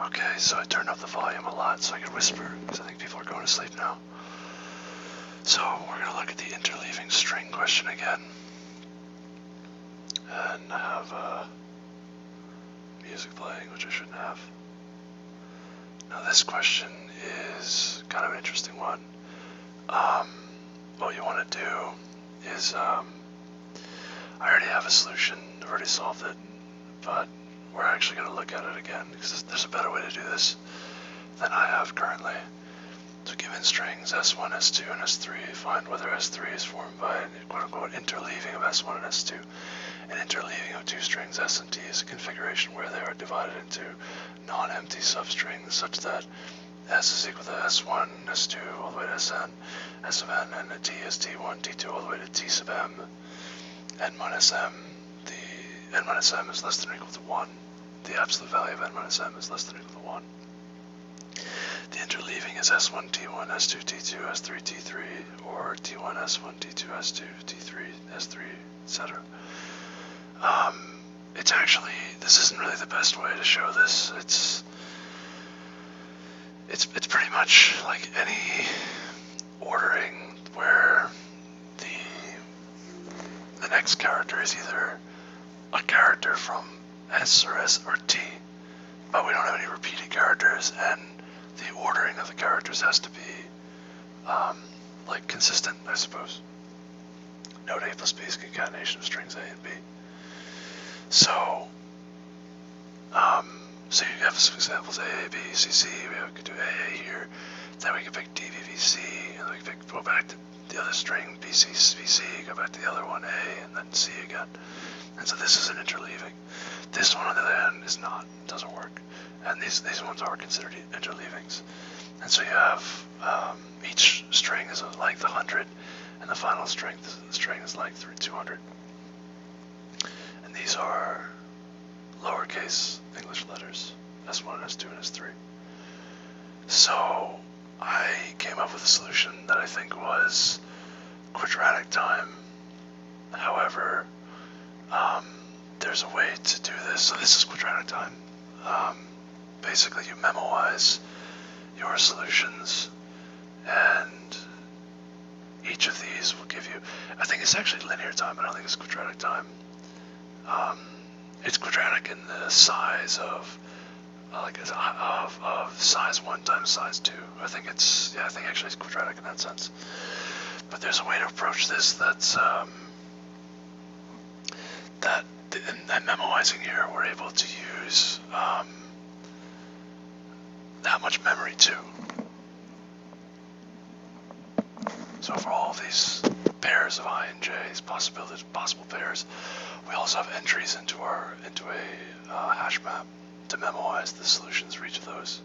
Okay, so I turned up the volume a lot so I could whisper, because I think people are going to sleep now. So we're going to look at the interleaving string question again. And I have music playing, which I shouldn't have. Now this question is kind of an interesting one. What you want to do is, I already have a solution, I've already solved it, but we're actually going to look at it again, because there's a better way to do this than I have currently. So given strings S1, S2, and S3, find whether S3 is formed by an quote-unquote interleaving of S1 and S2. An interleaving of two strings S and T is a configuration where they are divided into non-empty substrings such that S is equal to S1, S2, all the way to Sn, S of n, and a T is T1, T2, all the way to T sub m, n minus m. The n minus m is less than or equal to 1. The absolute value of n minus m is less than or equal to 1. The interleaving is S1, T1, S2, T2, S3, T3, or T1, S1, T2, S2, T3, S3, etc. It's actually, this isn't really the best way to show this. It's pretty much like any ordering where the next character is either a character from S or T, but we don't have any repeating characters, and the ordering of the characters has to be like consistent, I suppose. Note A plus B is concatenation of strings A and B. So, so you have some examples A, B, C, C. We could do A here. Then we can pick D, B, B, C, and then we can go back to the other string B, C, B, C. Go back to the other one A, and then C again. And so this is an interleaving. This one on the other hand is not. It doesn't work. And these ones are considered interleavings. And so you have each string is of length 100, and the final string is length 200. And these are lowercase English letters, S1, S2, and S3. So I came up with a solution that I think was quadratic time. However, there's a way to do this. So this is quadratic time. Basically, you memoize your solutions, and each of these will give you, I think it's actually linear time, I don't think it's quadratic time. It's quadratic in the size of size 1 times size 2. I think actually it's quadratic in that sense. But there's a way to approach this that's and memoizing here, we're able to use that much memory too. So for all of these pairs of I and J, these possible pairs, we also have entries into a hash map to memoize the solutions for each of those.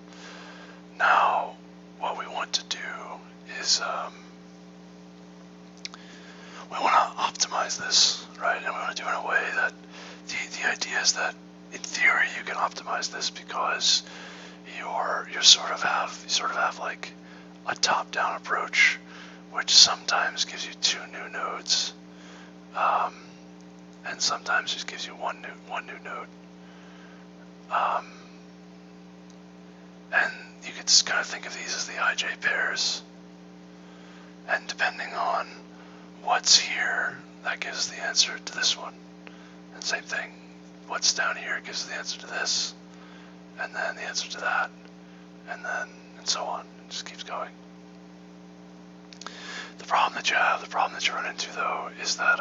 Now, what we want to do is we want to optimize this, right? And we want to do it in a way that the idea is that in theory you can optimize this because you sort of have like a top-down approach, which sometimes gives you 2 new nodes, and sometimes just gives you one new node. And you could just kind of think of these as the IJ pairs, and depending on what's here, that gives the answer to this one. And same thing, what's down here gives the answer to this, and then the answer to that, and so on. It just keeps going. The problem that you run into though, is that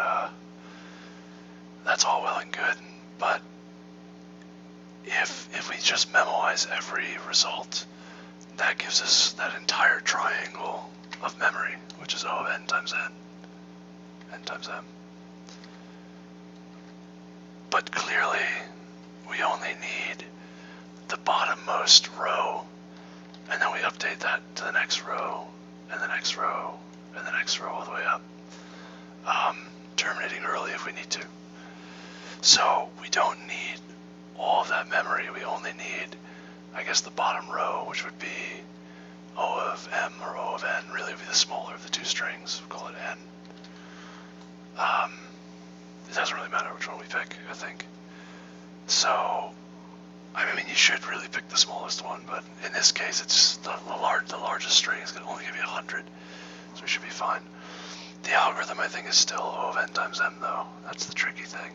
that's all well and good, but if we just memoize every result, that gives us that entire triangle of memory, which is O of n times n times m. But clearly, we only need the bottommost row, and then we update that to the next row, and the next row, and the next row all the way up, terminating early if we need to. So we don't need all of that memory. We only need, I guess, the bottom row, which would be O of m or O of n. Really would be the smaller of the 2 strings. We'll call it n. It doesn't really matter which one we pick, I think. So I mean, you should really pick the smallest one, but in this case, it's the largest string is going to only give you 100, so we should be fine. The algorithm, I think, is still O of n times m, though. That's the tricky thing.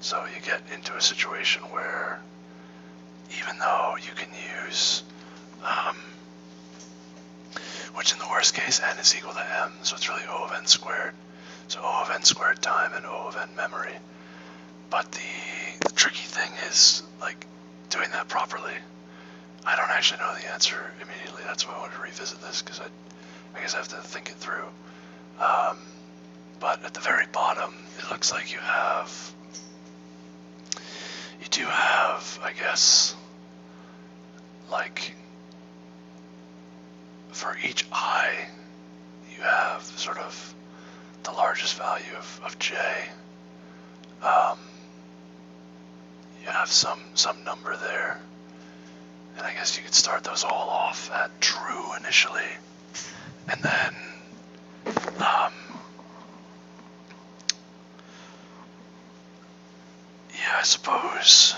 So you get into a situation where, even though you can use, which in the worst case, n is equal to m, so it's really O of n squared. So O of n squared time and O of n memory. But the tricky thing is, like, doing that properly. I don't actually know the answer immediately. That's why I wanted to revisit this, because I guess I have to think it through. But at the very bottom, it looks like you do have, I guess, like, for each I, you have sort of the largest value of j. You have some number there, and I guess you could start those all off at true initially, and then yeah, I suppose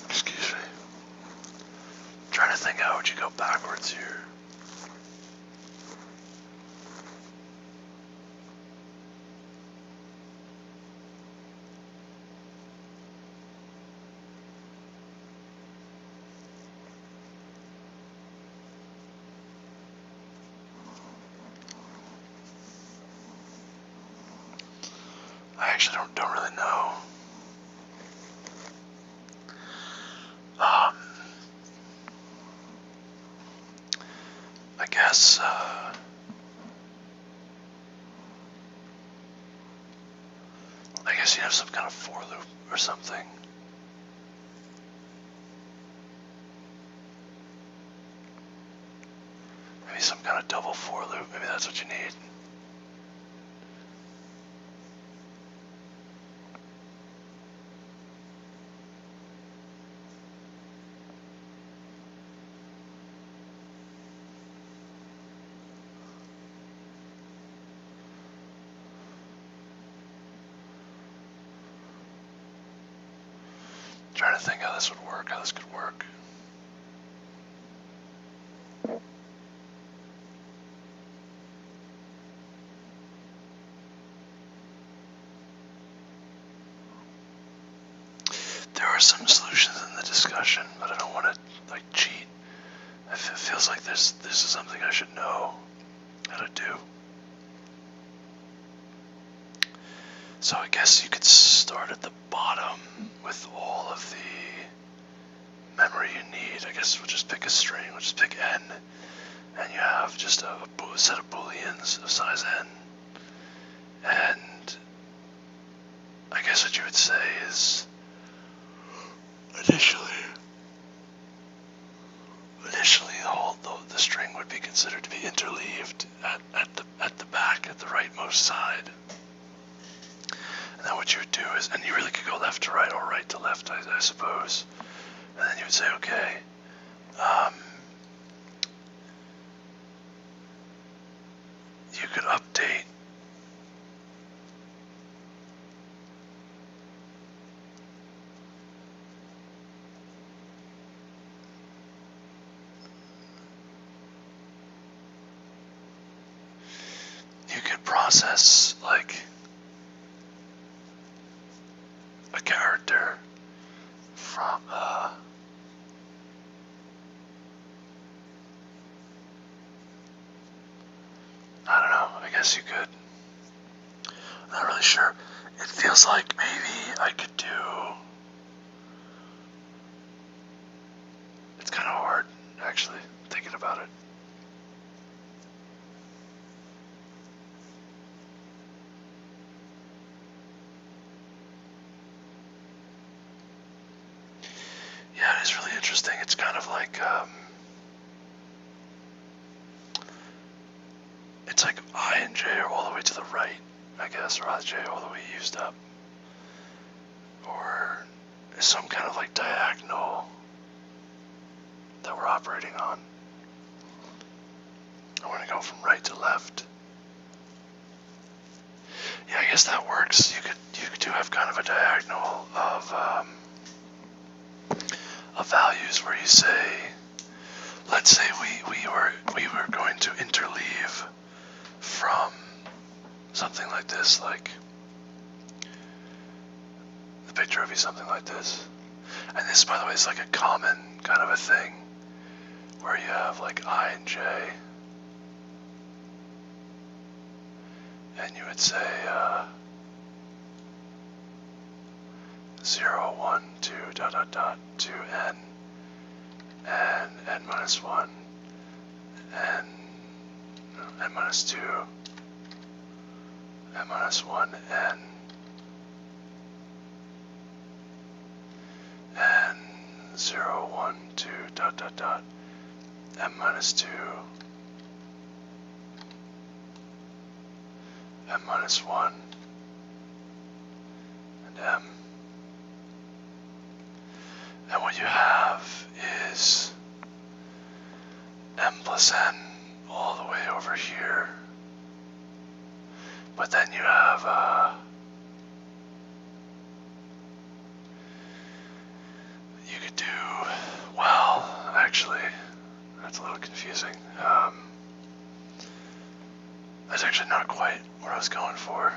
excuse me. I'm trying to think, how would you go backwards here? I actually don't really know. I guess you have some kind of for loop or something. Maybe some kind of double for loop. Maybe that's what you need. Trying to think how this would work, how this could work. There are some solutions in the discussion, but I don't want to, like, cheat. It feels like this is something I should know how to do. So I guess you could start at the bottom with all of the memory you need. I guess we'll just pick a string, we'll just pick n, and you have just a set of booleans of size n. And I guess what you would say is, initially the string would be considered to be interleaved at the back, at the rightmost side. And then what you would do is, and you really could go left to right or right to left, I suppose. And then you would say, okay, you could update process, like, a character from I don't know, I guess you could. I'm not really sure. It feels like maybe I could do, it's kind of hard, actually, thinking about it. Yeah, it is really interesting. It's kind of like, it's like I and J are all the way to the right, I guess, or I and J all the way used up. Or some kind of like diagonal that we're operating on. I'm going to go from right to left. Yeah, I guess that works. You do have kind of a diagonal of values where you say, let's say we were going to interleave from something like this, like the picture would be something like this. And this, by the way, is like a common kind of a thing where you have like I and J, and you would say 0, 1, 2, dot, dot, dot, to n, and n minus 1, and n minus 2, n minus 1, n, and 0, 1, 2, dot, dot, dot, m minus 2, m minus 1, and m. And what you have is m plus n all the way over here. But then you have you could do, well, actually, that's a little confusing. That's actually not quite what I was going for.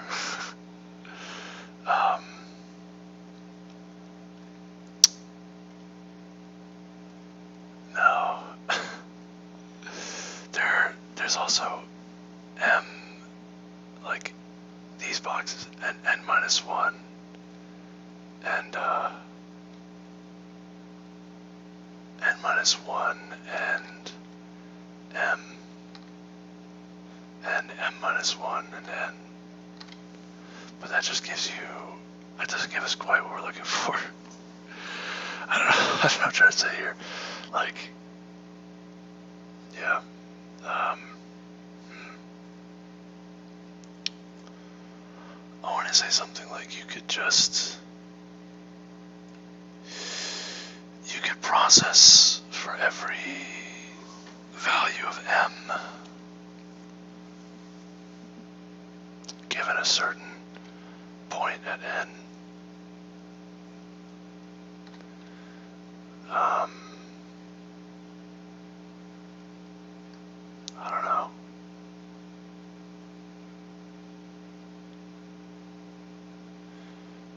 No. There's also m, like these boxes, and n minus 1, and n minus 1, and m, and m minus 1, and n. But that just gives you, that doesn't give us quite what we're looking for. I don't know, I don't know what I'm trying to say here. Like, yeah. I want to say something like you could process for every value of m given a certain point at n. I don't know.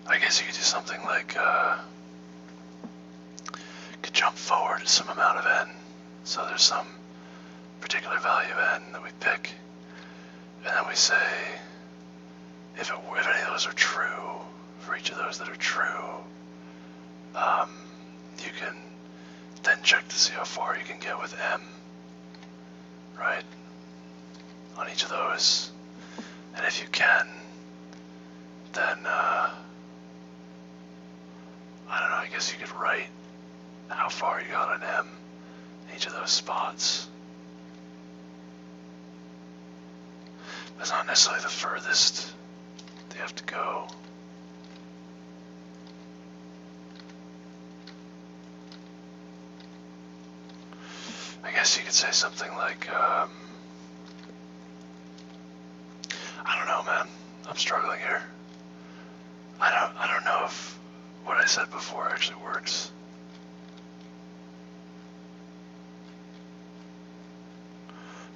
I guess you could do something like could jump forward some amount of n. So there's some particular value of n that we pick, and then we say if any of those are true, for each of those that are true, you can then check to see how far you can get with m, right, on each of those. And if you can, then I don't know, I guess you could write how far you got on m in each of those spots. That's not necessarily the furthest they have to go. I guess you could say something like, I don't know, man. I'm struggling here. I don't know if what I said before actually works.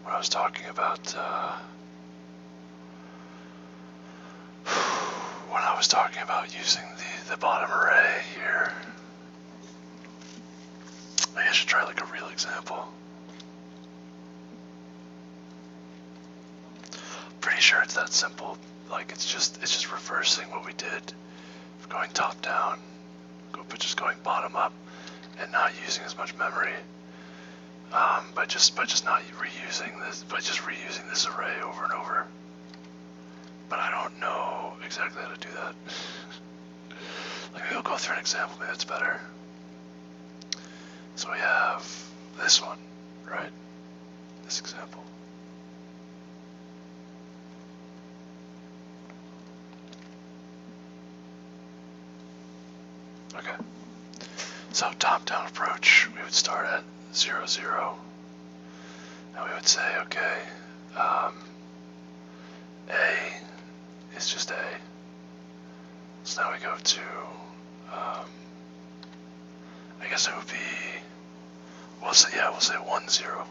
When I was talking about using the bottom array here, I should try like a real example. Pretty sure it's that simple. Like it's just reversing what we did, going top down, just going bottom up, and not using as much memory. By just not reusing this array over and over. But I don't know exactly how to do that. Like maybe I'll go through an example. Maybe that's better. So we have this one, right? This example. Okay. So top-down approach, we would start at 0, 0. Now we would say, okay, A is just A. So now we go to, I guess it would be, we'll say 1, 0.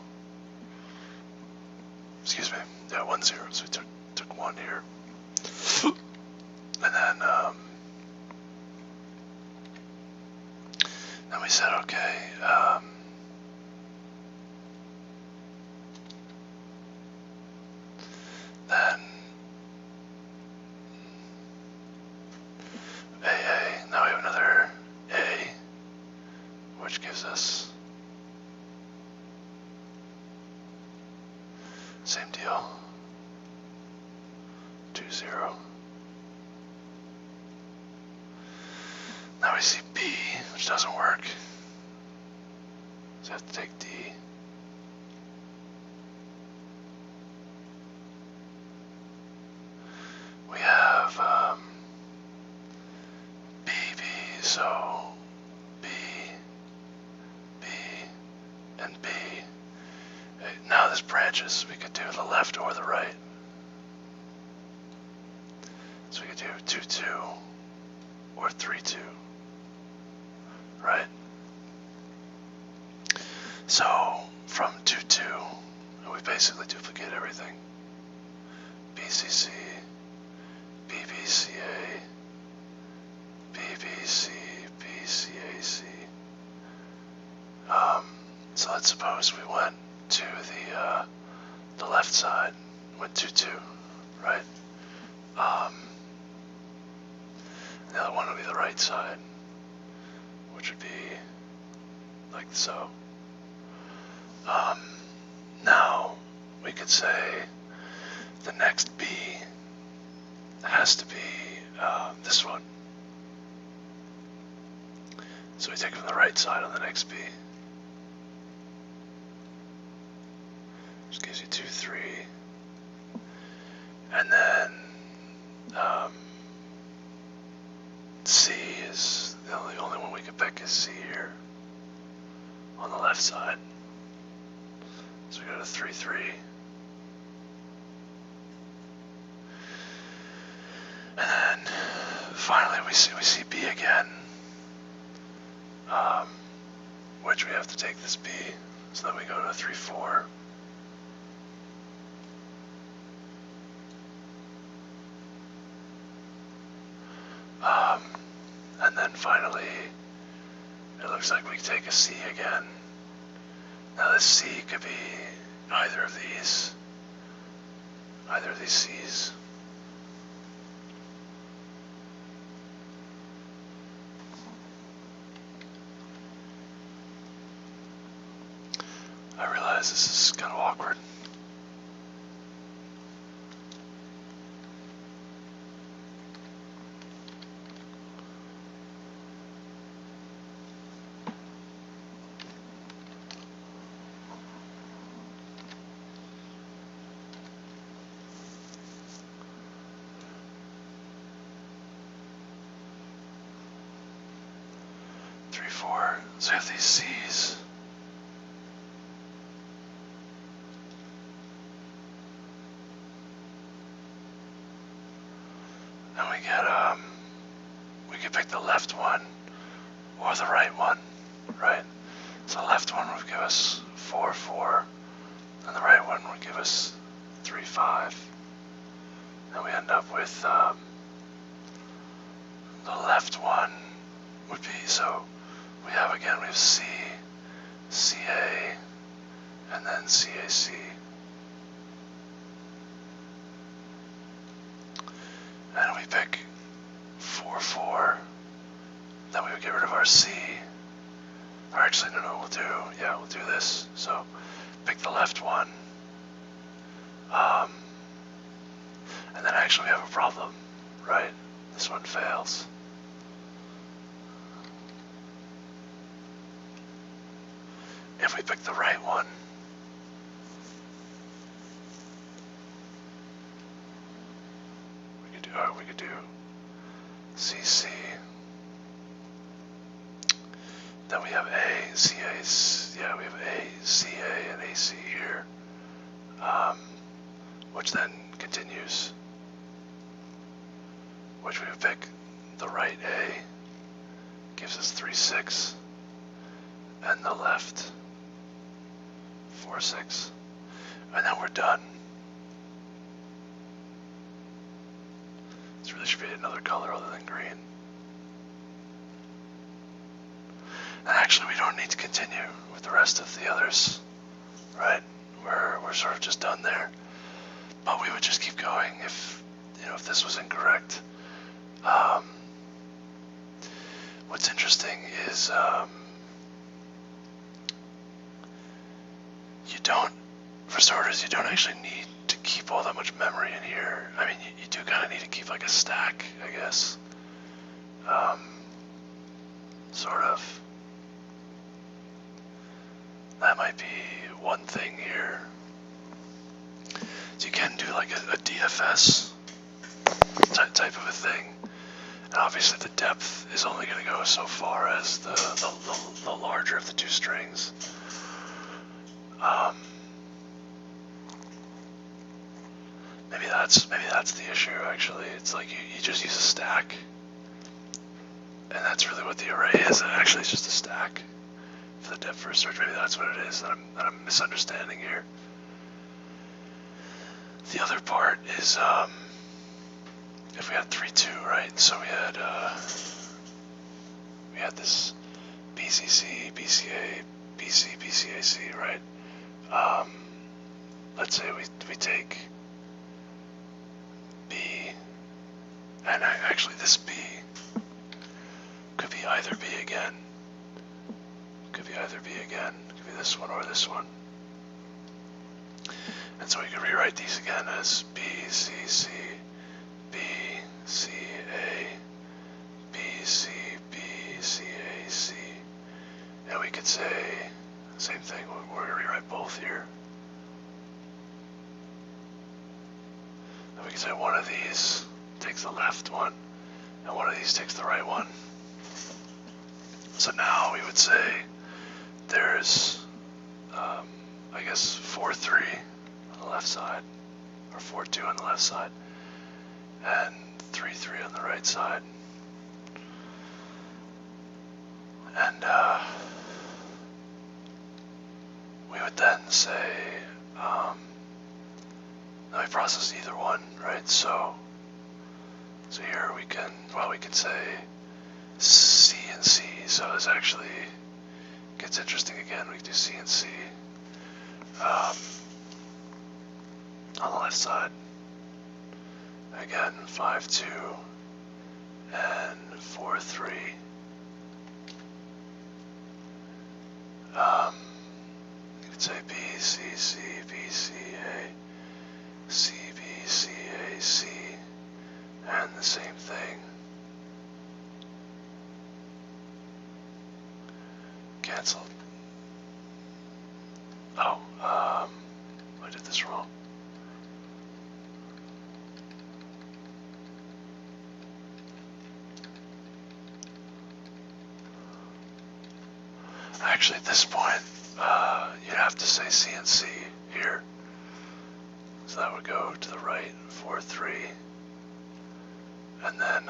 Excuse me, yeah, 1, 0. So we took 1 here. And then we said, okay, then AA, now we have another A, which gives us same deal, 2, 0. Now we see B, which doesn't work, so we have to take D. We have BB, so B, and B. Now this branches, we could do the left or the right. So we could do 2, 2 or 3, 2, right? So from 2, 2, we basically duplicate everything. BCC, BBCA, BBC, BCAC. So let's suppose we went to the left side, went 2, 2, right? The other one would be the right side, which would be like so. Now we could say the next B has to be this one. So we take it from the right side on the next B. Which gives you 2, 3. And then C is the only one we could pick is C here on the left side. So we go to 3, 3. And then finally we see B again, which we have to take this B. So then we go to 3, 4. And then finally, it looks like we take a C again. Now this C could be either of these C's. I realize this is kind of awkward. So we have these C's. And we could pick the left one or the right one, right? So the left one would give us 4, 4, and the right one would give us 3, 5. And we end up with the left one would be, so we have C, CA, and then CAC. And we pick 4, 4. Then we would get rid of our C. Or actually, no, we'll do this. So pick the left one. And then actually we have a problem, right? This one fails. If we pick the right one, we could do CC. Then we have A, CA, yeah, we have A, CA, and AC here. which then continues, which we would pick the right A, gives us 3, 6, and the left 4, 6, and then we're done. This really should be another color other than green. And actually, we don't need to continue with the rest of the others, right? We're sort of just done there. But we would just keep going if, if this was incorrect. What's interesting is for starters, you don't actually need to keep all that much memory in here. I mean, you do kind of need to keep like a stack, I guess. Sort of. That might be one thing here. So you can do like a DFS type of a thing. And obviously the depth is only going to go so far as the larger of the two strings. Maybe that's the issue actually. It's like you just use a stack. And that's really what the array is. Actually, it's just a stack for the depth first search. Maybe that's what it is that I'm misunderstanding here. The other part is if we had 3, 2, right? So we had this BCC, BCA, BC, BCAC, right? Let's say we take B, and actually this B could be either B again. Could be either B again. Could be this one or this one. And so we could rewrite these again as B, C, C, B, C, A, B, C, B, C, A, C. And we could say the same thing. We're going to rewrite both here. And we could say one of these takes the left one, and one of these takes the right one. So now we would say there's, I guess, 4, 3 on the left side, or 4, 2 on the left side, and 3, 3 on the right side. And we would then say, now we process either one, right? So here we can say C and C. So this actually gets interesting again. We can do C and C on the left side. Again, 5, 2 and 4, 3. You could say B, C, C, B, C, A, C, B, C, A, C, and the same thing. Cancelled. Oh, I did this wrong. Actually, at this point, you'd have to say C and C here. So that would go to the right, 4, 3. And then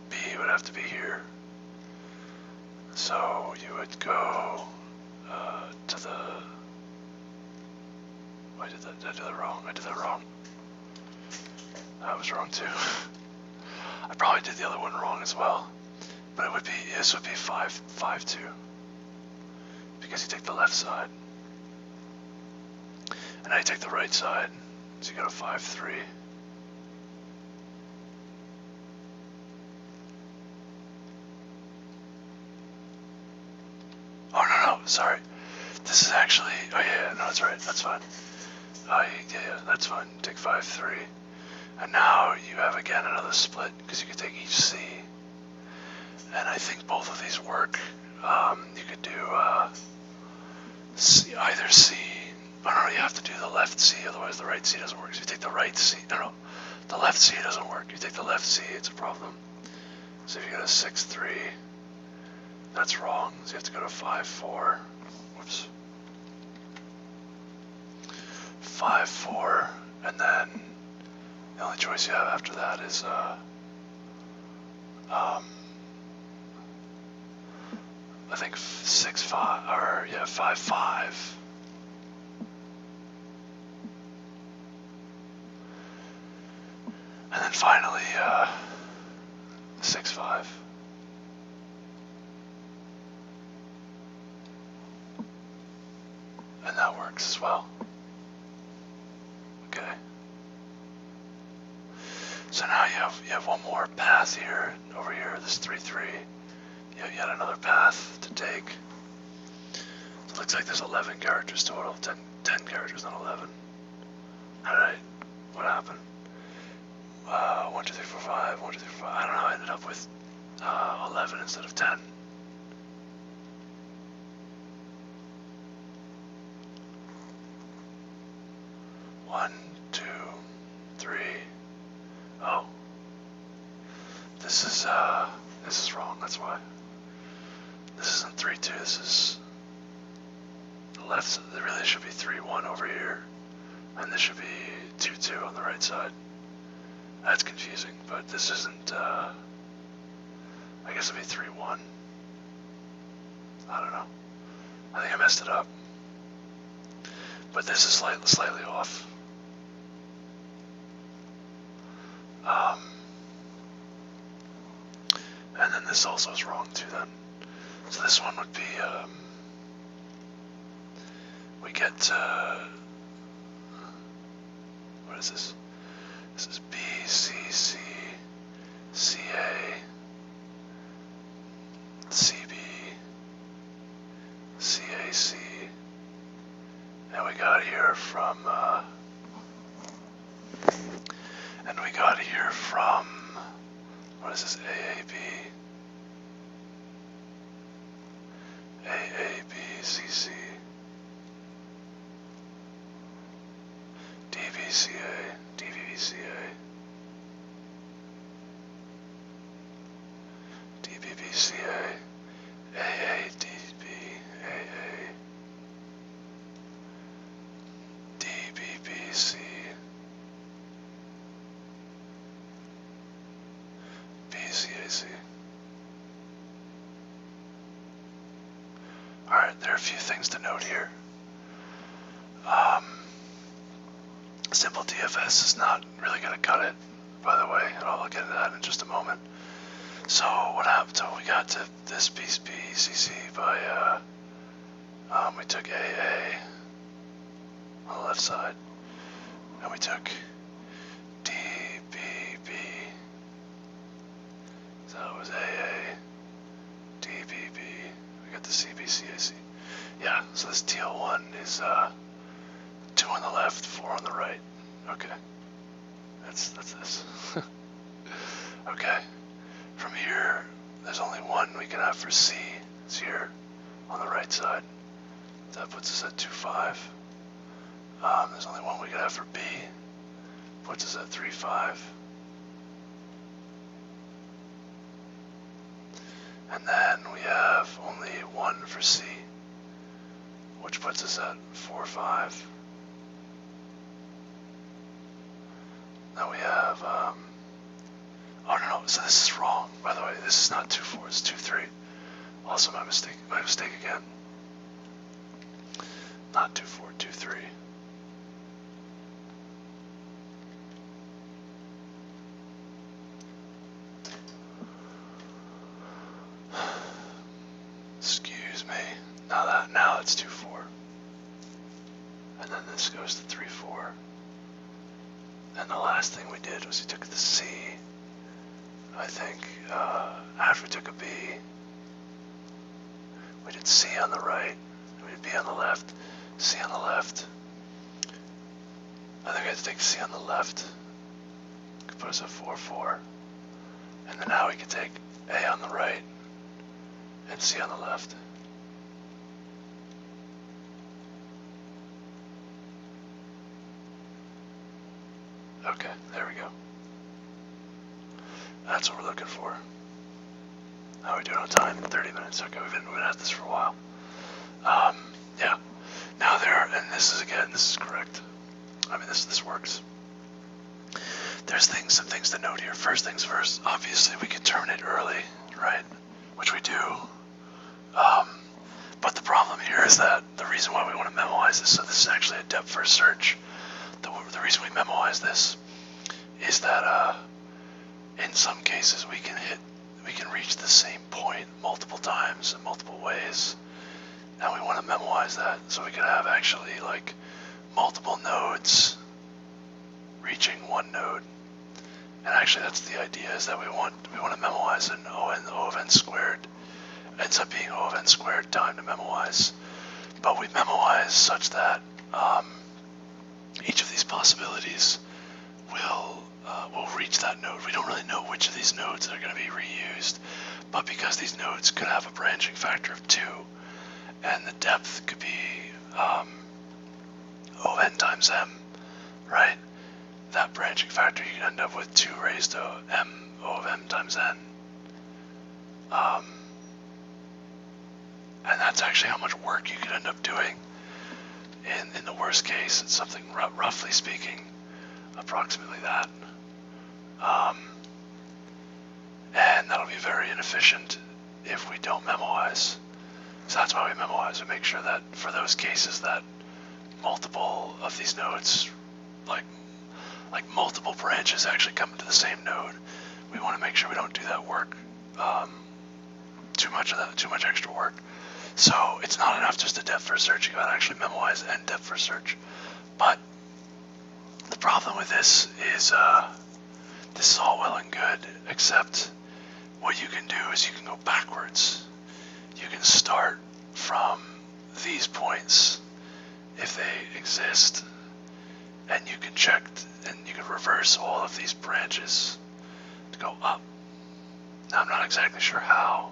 B would have to be here. So you would go to the... I did that wrong. I did that wrong. That was wrong too. I probably did the other one wrong as well. But this would be 5, 5, 2. Because you take the left side. And now you take the right side. So you go to 5, 3. Oh, no, sorry. This is actually, oh yeah, no, that's right, that's fine. Yeah, that's fine. Take 5, 3. And now you have again another split, because you could take each C. And I think both of these work. You could do C, either C. Oh no, you have to do the left C, otherwise the right C doesn't work. So you take the right C. No, the left C doesn't work. You take the left C, it's a problem. So if you go to 6, 3, that's wrong. So you have to go to 5, 4. Whoops. 5, 4, and then the only choice you have after that is I think 6, 5, or yeah, 5, 5. And then finally 6, 5. And that works as well. Okay. So now you have one more path here, over here, this 3, 3. You have yet another path to take. So it looks like there's 11 characters total, 10 characters, not 11. What happened? 1, 2, 3, 4, 5, 1, 2, 3, 4, 5. I don't know, I ended up with 11 instead of 10. One, 2, 3. Oh. This is wrong, that's why. This isn't 3, 2, this is the left side. There really should be 3, 1 over here. And this should be 2, 2 on the right side. That's confusing, but this isn't, I guess it'd be 3, 1. I don't know. I think I messed it up. But this is slightly off. And then this also is wrong too then. So this one would be, we get, what is this? This is B, C, C, C, A, C, B, C, A, C, and we got here from, what is this, AAB, AABCC, DBCA, DBBCA, DBBCA, AADB, AA, DBBC, BCAC. Alright, there are a few things to note here. Simple DFS is not really going to cut it, by the way, and I'll get into that in just a moment. So what happened? So we got to this piece BCC by, we took AA on the left side, and we took DBB, so it was AA, DBB, we got the CBCAC. Yeah, so this TL1 is 2 on the left, 4 on the right. Okay, that's this. Okay, from here, there's only one we can have for C. It's here on the right side. That puts us at 2, 5. There's only one we can have for B. Puts us at 3, 5. And then we have only one for C, which puts us at 4, 5. Then we have, oh no, so this is wrong, by the way. This is not 2, 4, it's 2, 3. Also my mistake again. Not 2, 4, 2, 3. Excuse me. Now it's 2, 4. And then this goes to 3, 4. And the last thing we did was we took the C, I think, after we took a B, we did C on the right, we did B on the left, C on the left. I think we had to take C on the left, could put us at 4, 4. And then now we can take A on the right, and C on the left. Okay, there we go. That's what we're looking for. How are we doing on time? 30 minutes. Okay, we've been at this for a while. Yeah. Now and this is correct. I mean, this works. There's some things to note here. First things first, obviously we can terminate early, right? Which we do. But the problem here is that the reason why we want to memoize this, so this is actually a depth first search. The reason we memoize this is that in some cases we can reach the same point multiple times in multiple ways. And we want to memoize that so we can have actually like multiple nodes reaching one node. And actually that's the idea, is that we want to memoize an O of n squared. It ends up being O of n squared time to memoize. But we memoize such that each of these possibilities will reach that node. We don't really know which of these nodes are going to be reused, but because these nodes could have a branching factor of 2, and the depth could be O of n times m, right? That branching factor, you can end up with 2 raised to m O of m times n. And that's actually how much work you could end up doing. In the worst case, it's something roughly speaking, approximately that. And that'll be very inefficient if we don't memoize. So that's why we memoize. We make sure that for those cases that multiple of these nodes, like multiple branches actually come to the same node, we want to make sure we don't do that work, too much extra work. So it's not enough just to depth first search. You gotta actually memoize and depth first search. But the problem with this is this is all well and good, except what you can do is you can go backwards. You can start from these points if they exist, and you can check and you can reverse all of these branches to go up. Now I'm not exactly sure how. ...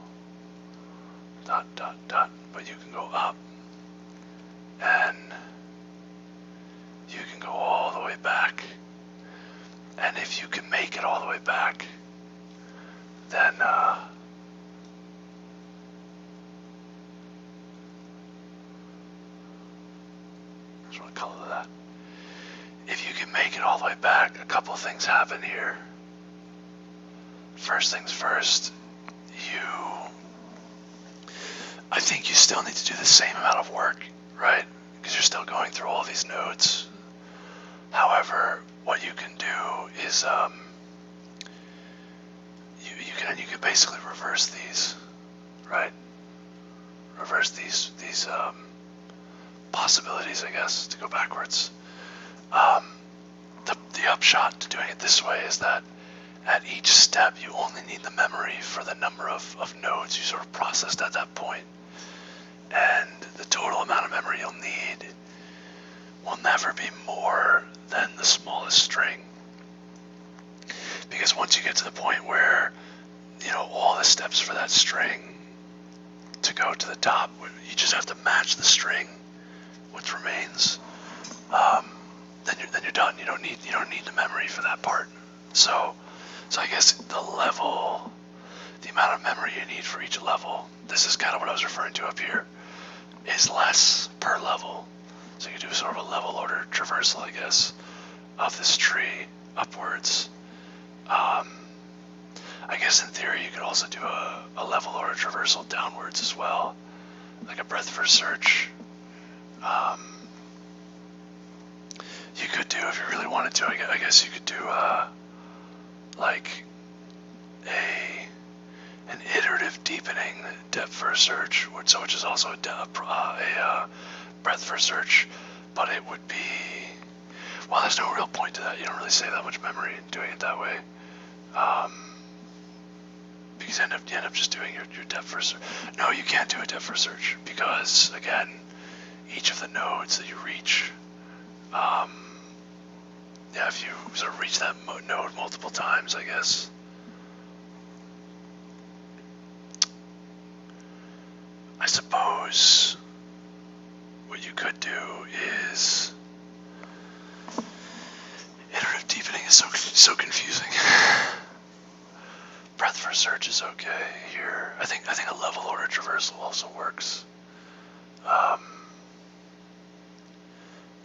But you can go up, and you can go all the way back. And if you can make it all the way back, then just want to color that. If you can make it all the way back, a couple of things happen here. First things first, I think you still need to do the same amount of work, right? Because you're still going through all these nodes. However, what you can do is you can basically reverse these, right? Reverse these possibilities, I guess, to go backwards. The upshot to doing it this way is that at each step you only need the memory for the number of nodes you sort of processed at that point. And the total amount of memory you'll need will never be more than the smallest string. Because once you get to the point where, all the steps for that string to go to the top, you just have to match the string which remains, then you're done. You don't need the memory for that part. So I guess the amount of memory you need for each level, this is kind of what I was referring to up here, is less per level. So you can do sort of a level order traversal, I guess, of this tree upwards. I guess in theory you could also do a level order traversal downwards as well, like a breadth first search. You could do, if you really wanted to, I guess you could do like an iterative deepening depth first search, which is also a breadth first search, but it would be, well, there's no real point to that. You don't really save that much memory doing it that way, because you end up just doing your depth first search. No, you can't do a depth first search, because again, each of the nodes that you reach, if you sort of reach that node multiple times, I guess. I suppose what you could do is, iterative deepening is so confusing. Breadth first search is okay here. I think a level order traversal also works.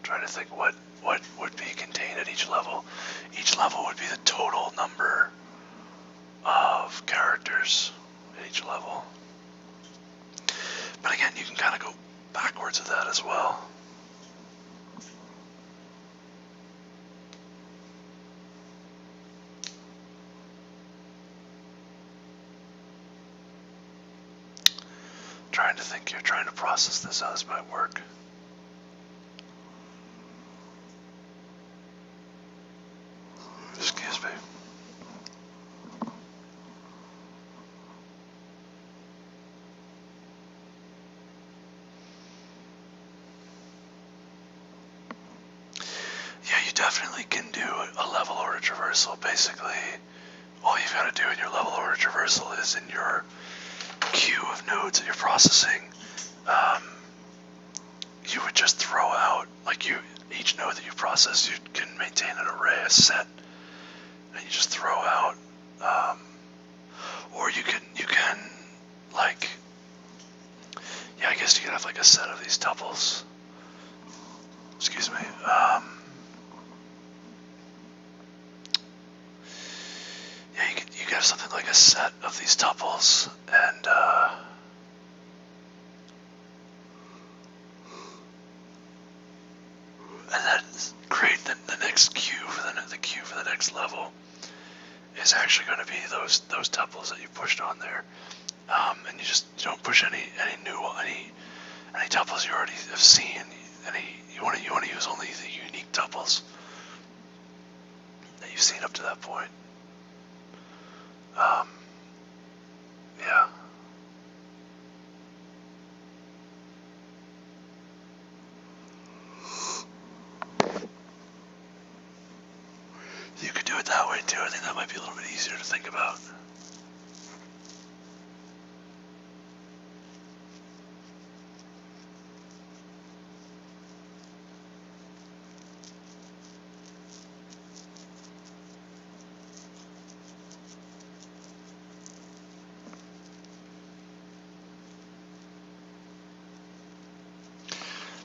Trying to think what what would be contained at each level. Each level would be the total number of characters at each level. But again, you can kind of go backwards with that as well. Trying to think here, trying to process this, how this might work. Excuse me. Yeah, you definitely can do a level order traversal. Basically, all you've got to do in your level order traversal is in your queue of nodes that you're processing, you would just throw out, like each node that you process, you can maintain an array, a set, and you just throw out, or you can like, yeah, I guess you could have like a set of these tuples. Excuse me. Yeah, you could have something like a set of these tuples, and then create the next queue for the queue for the next level is actually going to be those tuples that you pushed on there, and you don't push any tuples you already have seen. You want to use only the unique tuples that you've seen up to that point. Yeah. You could do it that way too. I think that might be a little bit easier to think about.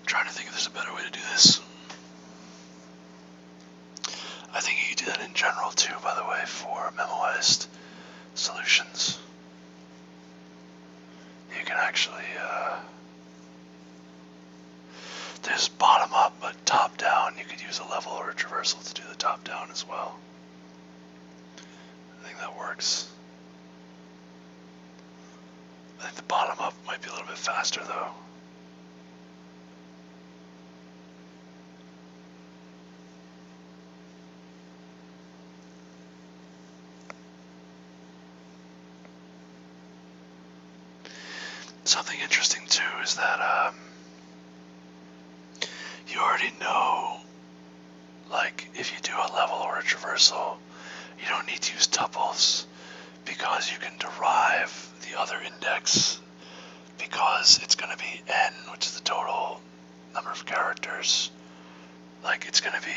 Trying to think if there's a better way to do this. I think you could do that in general too, by the way, for memoized solutions. You can actually, there's bottom up, but top down. You could use a level order traversal to do the top down as well. I think that works. I think the bottom up might be a little bit faster though. Something interesting too is that you already know, like if you do a level order traversal, you don't need to use tuples because you can derive the other index because it's going to be n, which is the total number of characters. Like it's going to be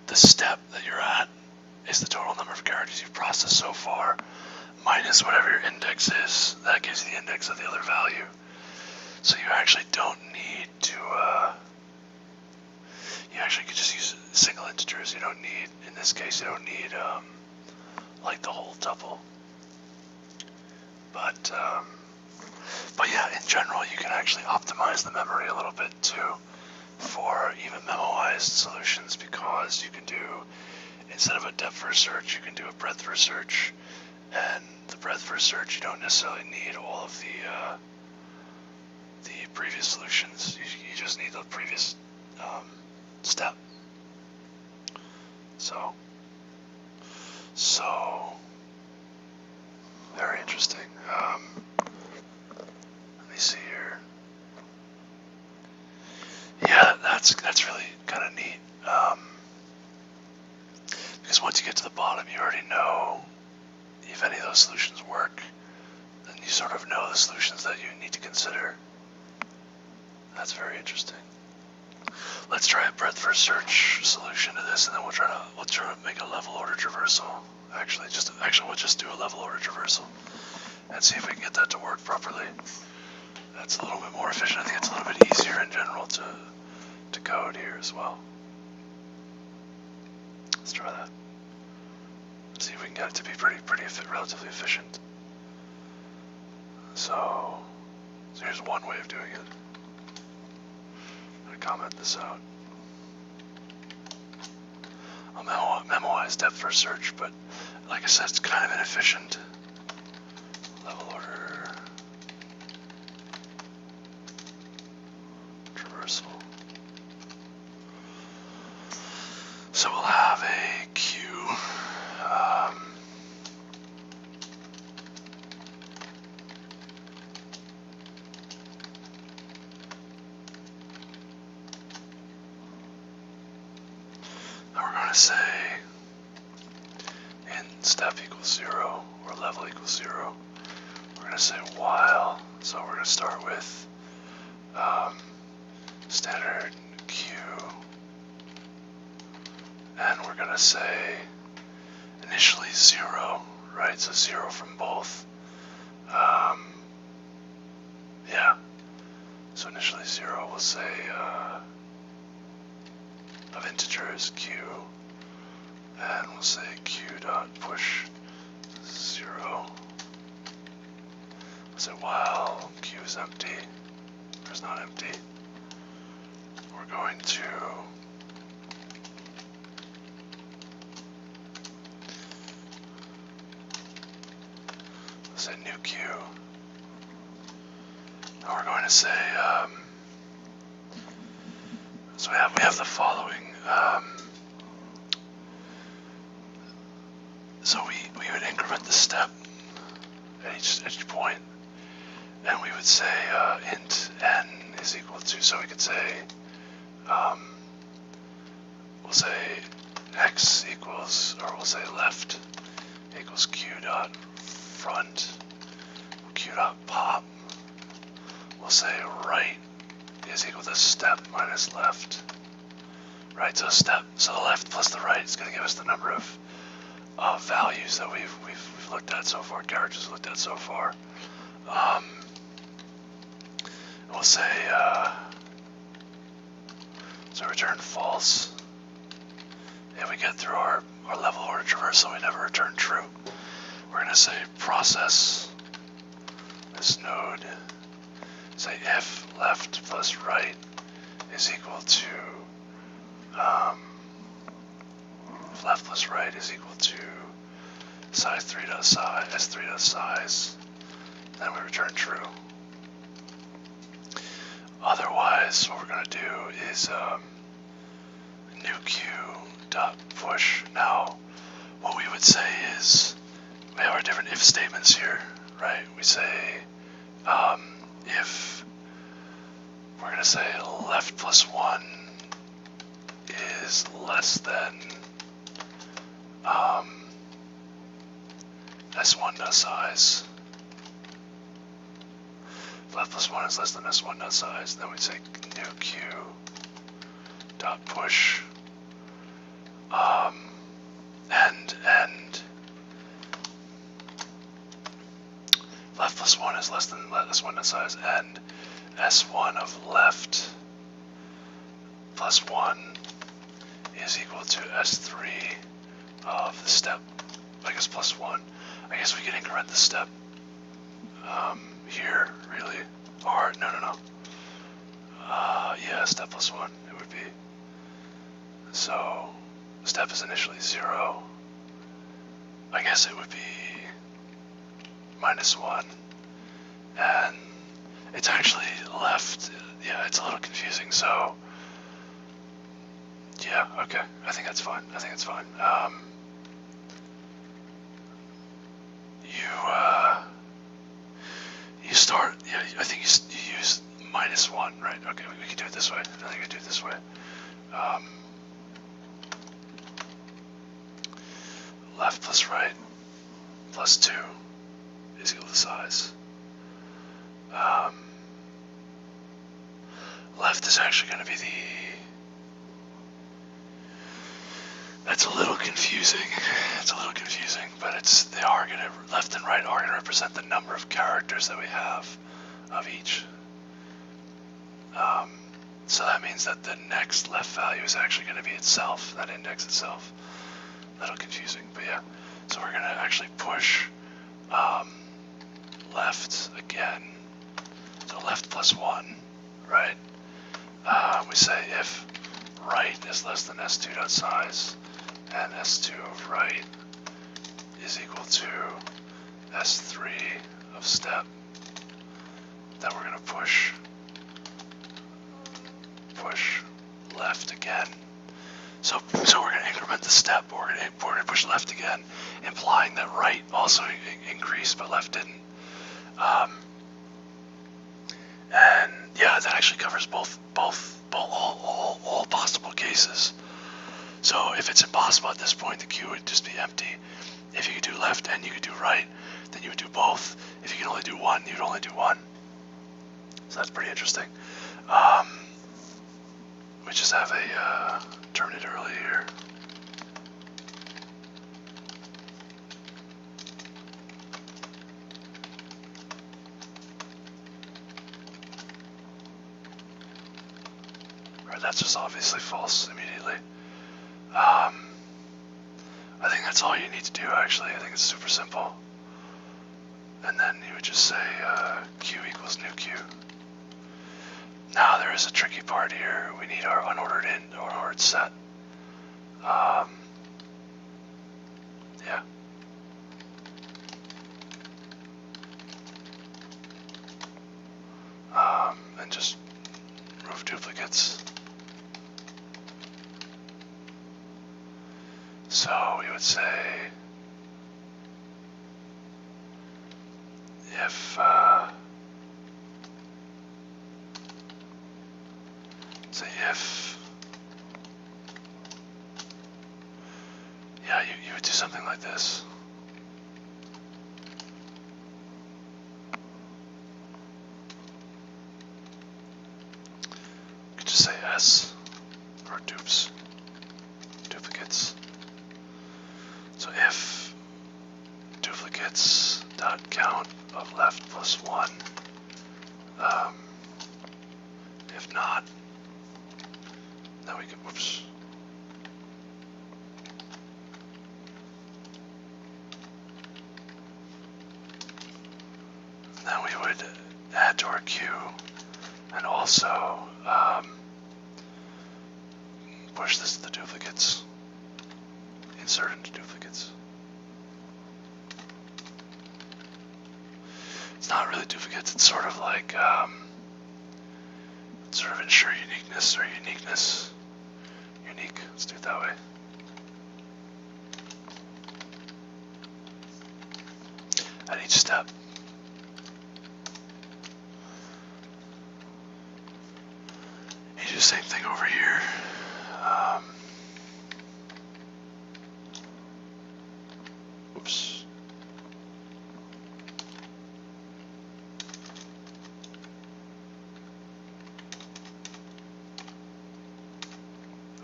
the step that you're at is the total number of characters you've processed so far, minus whatever your index is. That gives you the index of the other value. So you actually don't need to, you actually could just use single integers. You don't need, in this case, you don't need like the whole tuple. But yeah, in general, you can actually optimize the memory a little bit too for even memoized solutions, because you can do, instead of a depth first search, you can do a breadth first search. And the breadth first search, you don't necessarily need all of the previous solutions. You just need the previous step. So very interesting. Let me see here. Yeah, that's really kind of neat. Because once you get to the bottom, you already know if any of those solutions work. Then you sort of know the solutions that you need to consider. That's very interesting. Let's try a breadth first search solution to this, and then we'll try to make a level order traversal. Actually, we'll just do a level order traversal and see if we can get that to work properly. That's a little bit more efficient. I think it's a little bit easier in general to to code here as well. Let's try that. Let's see if we can get it to be relatively efficient. So here's one way of doing it. I'm going to comment this out. I'll memoize depth first search, but like I said, it's kind of inefficient. Level order. Traversal. So we'll have a queue. Now we're going to say in step equals 0 or level equals 0. We're going to say while. So we're going to start with standard queue. And we're going to say initially 0, right? So 0 from both. Yeah. So initially 0, we'll say of integers q, and we'll say q dot push 0. We'll say while q is empty, or is not empty, we're going to say new queue. Now we're going to say so we have the following. So we would increment the step at each point, and we would say int n is equal to. So we could say we'll say x equals, or we'll say left equals q dot front, q dot pop. We'll say right is equal to step minus left. Right, so the left plus the right is going to give us the number of values that we've looked at so far, characters looked at so far. We'll say so return false. If we get through our level order traversal, we never return true. We're going to say process this node. Say if left plus right is equal to if left plus right is equal to size 3 dot size s3 dot size, then we return true. Otherwise, what we're going to do is new queue dot push. Now, what we would say is we have our different if statements here, right? We say if we're going to say left plus 1 is less than s1 dot size. If left plus 1 is less than s1 dot size, then we say new queue dot push and left plus 1 is less than s1 dot size, and s1 of left plus 1 is equal to s3 of the step, I guess plus 1. I guess we can increment the step here, really. Or, no. Yeah, step plus 1, it would be. So, step is initially 0. I guess it would be minus 1. And it's actually left. Yeah, it's a little confusing, so yeah, okay. I think that's fine. You start, yeah, I think you use minus 1, right? Okay, we can do it this way. I think we can do it this way. Left plus right plus 2 is equal to size. Left is actually going to be that's a little confusing. But left and right are going to represent the number of characters that we have of each. So that means that the next left value is actually going to be itself, that index itself. A little confusing, but yeah. So we're going to actually push left again. So left plus 1, right? We say if right is less than s2.size and s2 of right is equal to s3 of step, then we're going to push left again. So we're going to increment the step, but we're going to push left again, implying that right also increased, but left didn't. And yeah, that actually covers all possible cases. So if it's impossible at this point, the queue would just be empty. If you could do left and you could do right, then you would do both. If you can only do one, you'd only do one. So that's pretty interesting. We just have a terminate early here. Right, that's just obviously false immediately. I think that's all you need to do actually. I think it's super simple. And then you would just say q equals new q. Now there is a tricky part here. We need our unordered int or unordered set. Yeah. And just remove duplicates. So we would say if yeah, you would do something like this. You could just say S or duplicates. So if duplicates dot count of left plus 1, if not, then we can, whoops. Then we would add to our queue and also push this to the duplicates, insert into duplicates. It's not really duplicates, it's sort of like sort of ensure uniqueness or uniqueness. Unique, let's do it that way. At each step. You do the same thing over here. Oops.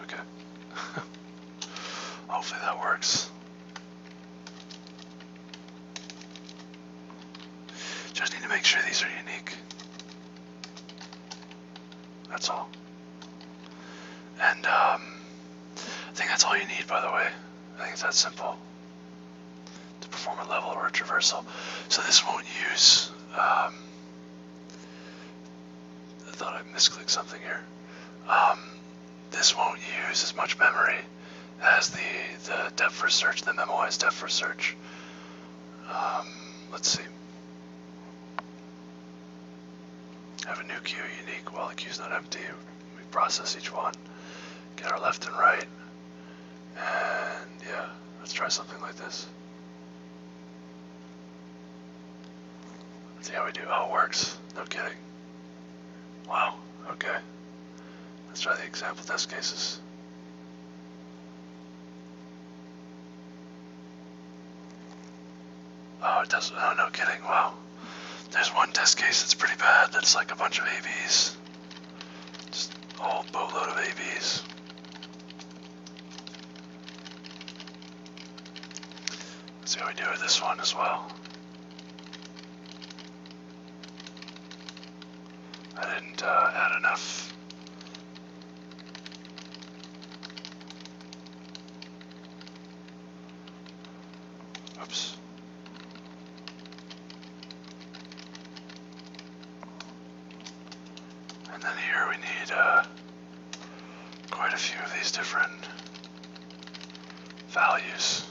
Okay. Hopefully that works. Just need to make sure these are unique. That's all. And I think that's all you need, by the way. I think it's that simple to perform a level or a traversal. So this won't use, I thought I misclicked something here. This won't use as much memory as the depth first search, the memoized depth first search. Let's see. Have a new queue unique while the queue's not empty. We process each one, get our left and right, and yeah, let's try something like this. Let's see how we do. Oh, it works. No kidding. Wow, okay. Let's try the example test cases. Oh, it does. Oh, no kidding. Wow. There's one test case that's pretty bad. That's like a bunch of ABs. Just a whole boatload of ABs. Let's see how we do with this one as well. I didn't add enough. Let's see how we do. Oh, it works. No kidding. Wow. Okay. Let's try the example test cases. Oh, no kidding. Wow. There's one test case that's pretty bad. That's like a bunch of ABs. Just a whole boatload of ABs. Let's see how we do with this one as well. I didn't add enough Whoops. And then here we need quite a few of these different values.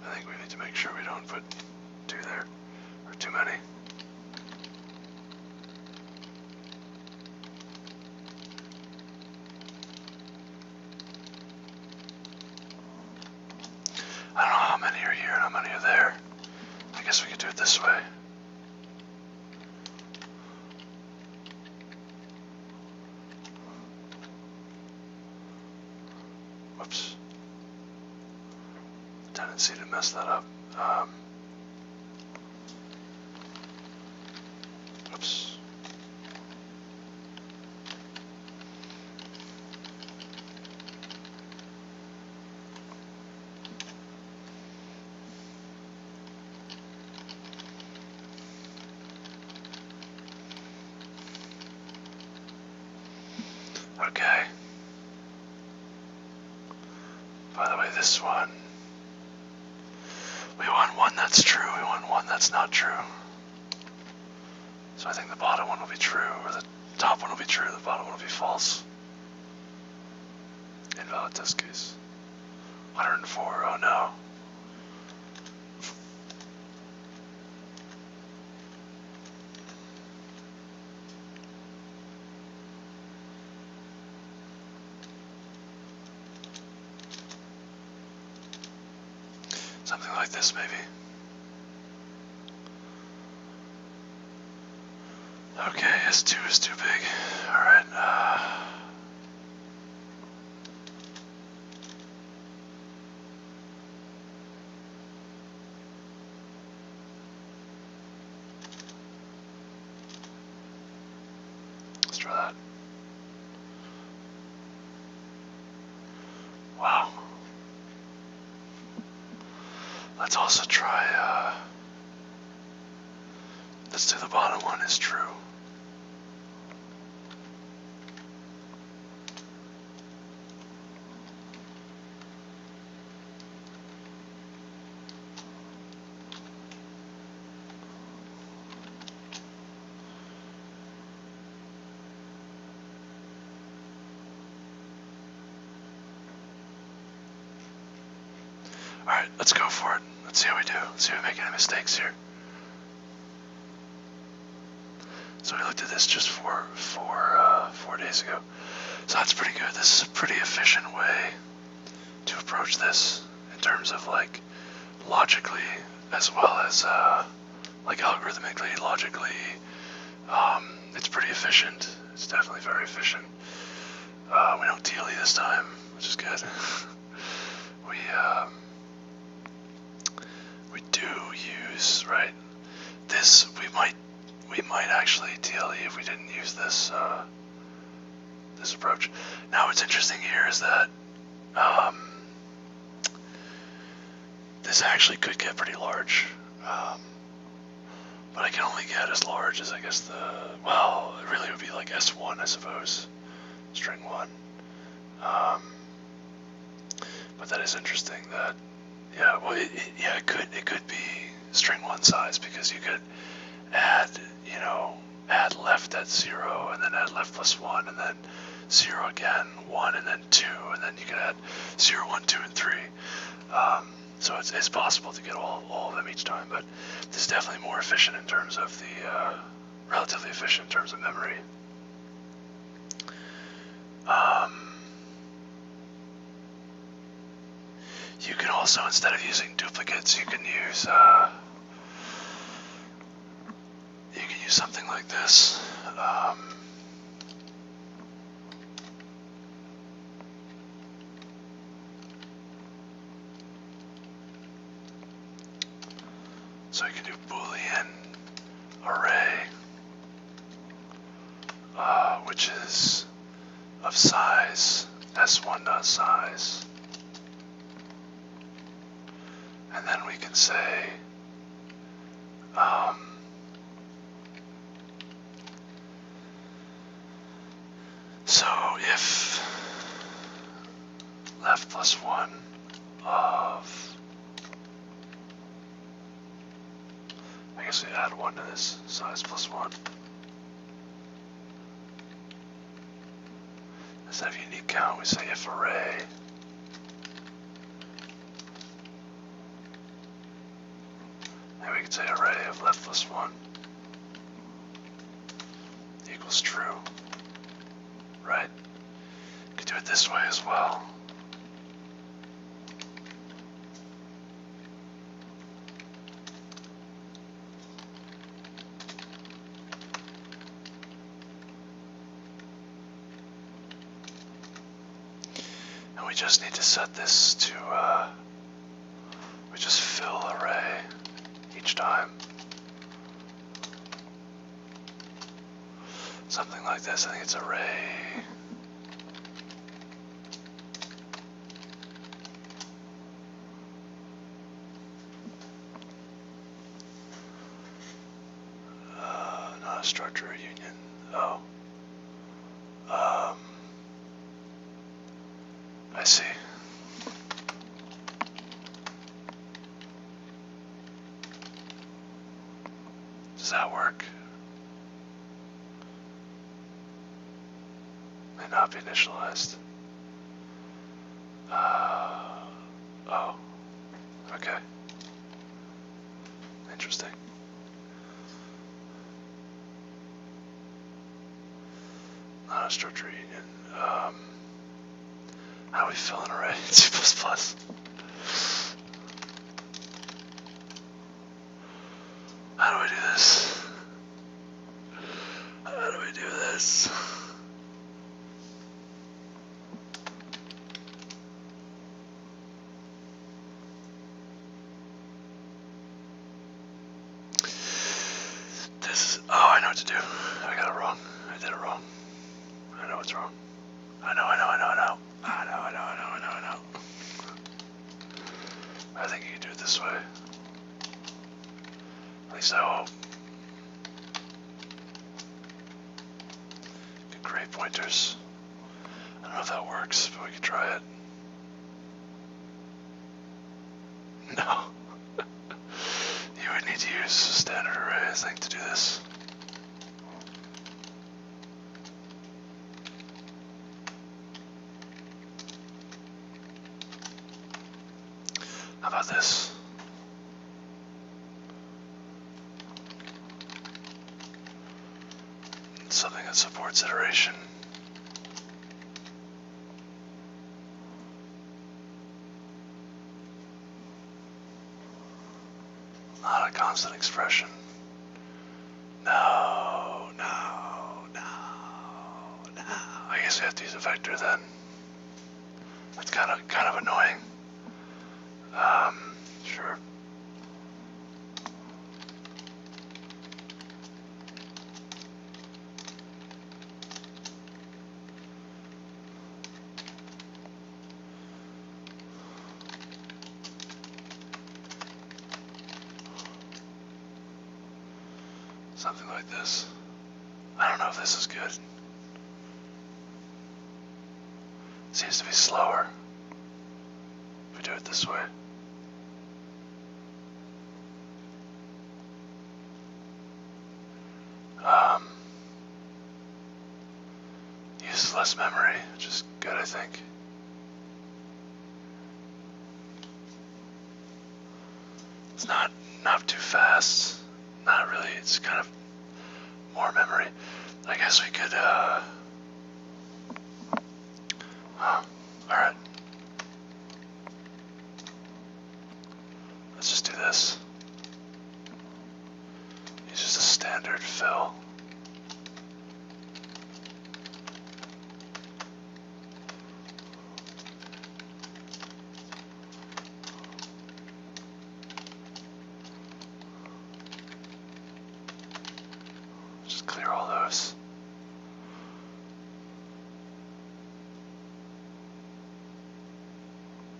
I think we need to make sure we don't put 2 there, or too many. I don't know how many are here and how many are there. I guess we could do it this way. Whoops. Tendency to mess that up. Whoops. Okay. By the way, this one, we want one that's true, we want one that's not true. So I think the bottom one will be true, or the top one will be true, the bottom one will be false. Invalid test case. 104, oh no. Something like this, maybe. Okay, S2 is too big. Alright, let's try that. Wow. Let's also try, let's do the bottom one is true. Alright, let's go for it. Let's see how we do. Let's see if we make any mistakes here. So we looked at this just 4 days ago. So that's pretty good. This is a pretty efficient way to approach this in terms of like logically as well as like algorithmically, logically. It's pretty efficient. It's definitely very efficient. We don't TLE this time, which is good. We do use, right, this, we might actually TLE if we didn't use this this approach. Now what's interesting here is that this actually could get pretty large, but I can only get as large as I guess well, it really would be like S1, I suppose, string 1. But that is interesting that, yeah, well, it could be string 1 size, because you could add, you know, add left at 0, and then add left plus 1, and then 0 again, 1, and then 2, and then you could add 0, 1, 2, and 3. So it's possible to get all of them each time, but this is definitely more efficient in terms of the, relatively efficient in terms of memory. You can also, instead of using duplicates, you can use something like this. So you can do Boolean array, which is of size s1.size. And then we can say, so if left plus 1 of, I guess we add 1 to this, size plus 1. Instead of unique count, we say if array and we can say array of left plus 1 equals true, right? You could do it this way as well. And we just need to set this to, we just fill array each time. Something like this. I think it's array. Not a structure, a union. Oh. I see. Does that work? May not be initialized. Oh. Okay. Interesting. Not a structure union. How do we fill an array in C++? How do we do this? How do we do this? This is, oh, I know what to do. I got it wrong. I did it wrong. I know what's wrong. I know. I think you can do it this way. At least I hope. Get great pointers. I don't know if that works, but we can try it. No. You would need to use standard array, I think, to do this. How about this? Something that supports iteration. Not a constant expression. No. I guess we have to use a vector then. That's kind of annoying. Sure. Something like this. I don't know if this is good. It seems to be slower if we do it this way. Uses less memory, which is good, I think. It's not too fast. Not really. It's kind of more memory. I guess we could. All right. Let's just do this. Use just a standard fill. Just clear all those.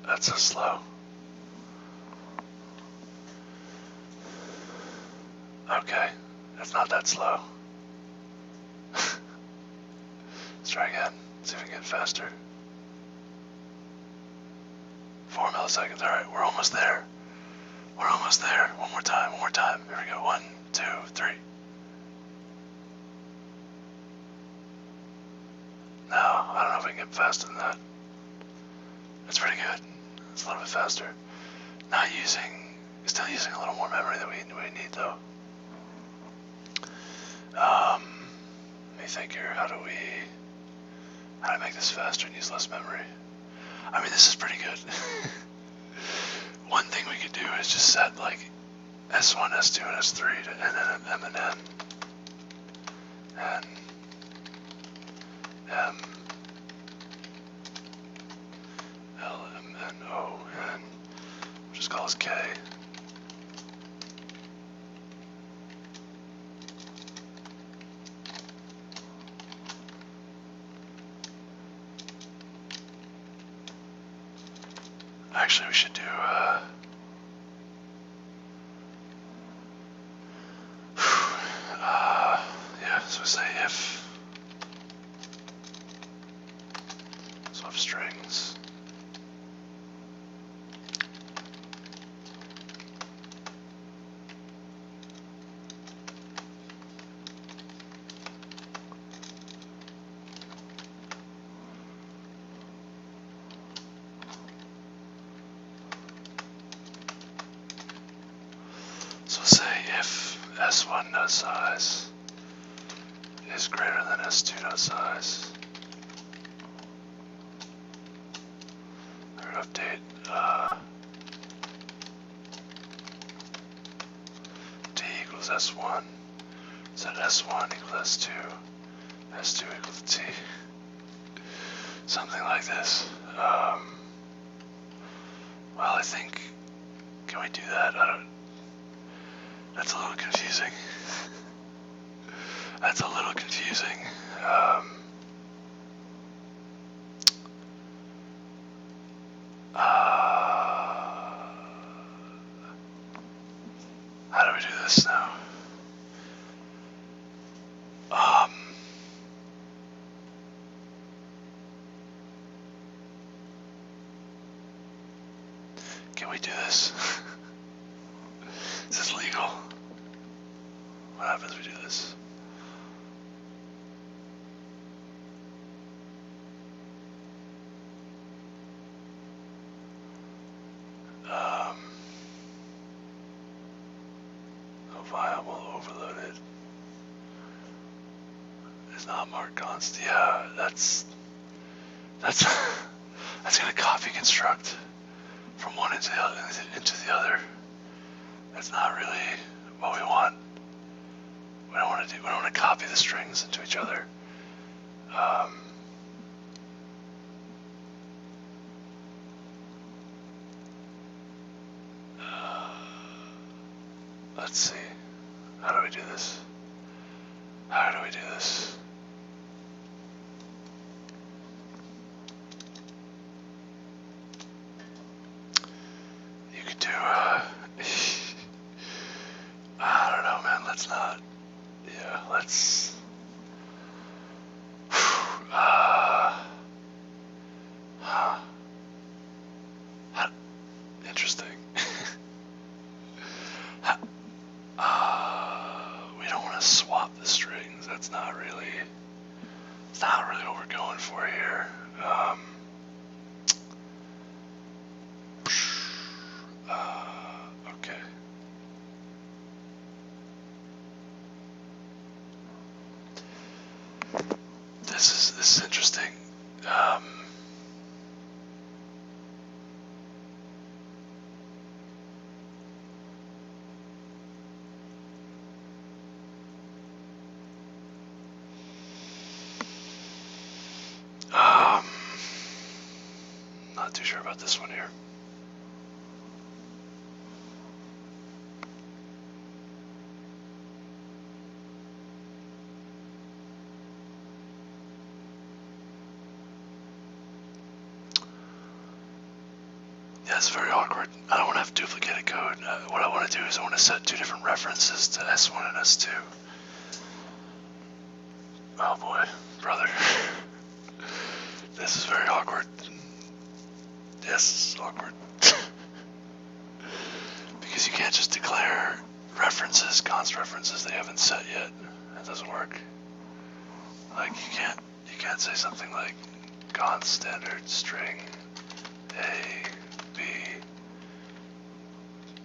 That's so slow. Okay, that's not that slow. Let's try again. See if we can get faster. 4 milliseconds. Alright, we're almost there. We're almost there. One more time, one more time. Here we go. 1, 2, 3. No, I don't know if I can get faster than that. That's pretty good. It's a little bit faster. Still using a little more memory than we need though. Let me think here. How to make this faster and use less memory? I mean, this is pretty good. One thing we could do is just set like S1, S2, and S3 to N, M, and N. N, M, L, M, N, O, N. We'll just call this K. Actually, we should do, yeah, so we say if swap strings. So we'll say if S1 node size is greater than S2 node size. We're going to update T equals S1. Set S1 equals S2. S2 equals T. Something like this. Well, I think, can we do that? That's a little confusing. That's a little confusing. How do we do this now? Can we do this? Is this legal? What happens if we do this? No viable overloaded. It's not marked const. Yeah, that's gonna copy construct from one into the other. That's not really what we want. We don't want to copy the strings into each other. Let's see. How do we do this? How do we do this? You could do, I don't know, man. Let's not. Yeah, let's. Interesting. We don't want to swap the strings. That's not really. It's not really what we're going for here. Okay. This is interesting. Not too sure about this one here. Yeah, it's very awkward. I don't want to have duplicated code. What I want to do is I want to set two different references to S1 and S2. Oh boy, brother. This is very awkward. Yes, this is awkward. Because you can't just declare references, const references they haven't set yet. That doesn't work. Like you can't say something like const standard string a b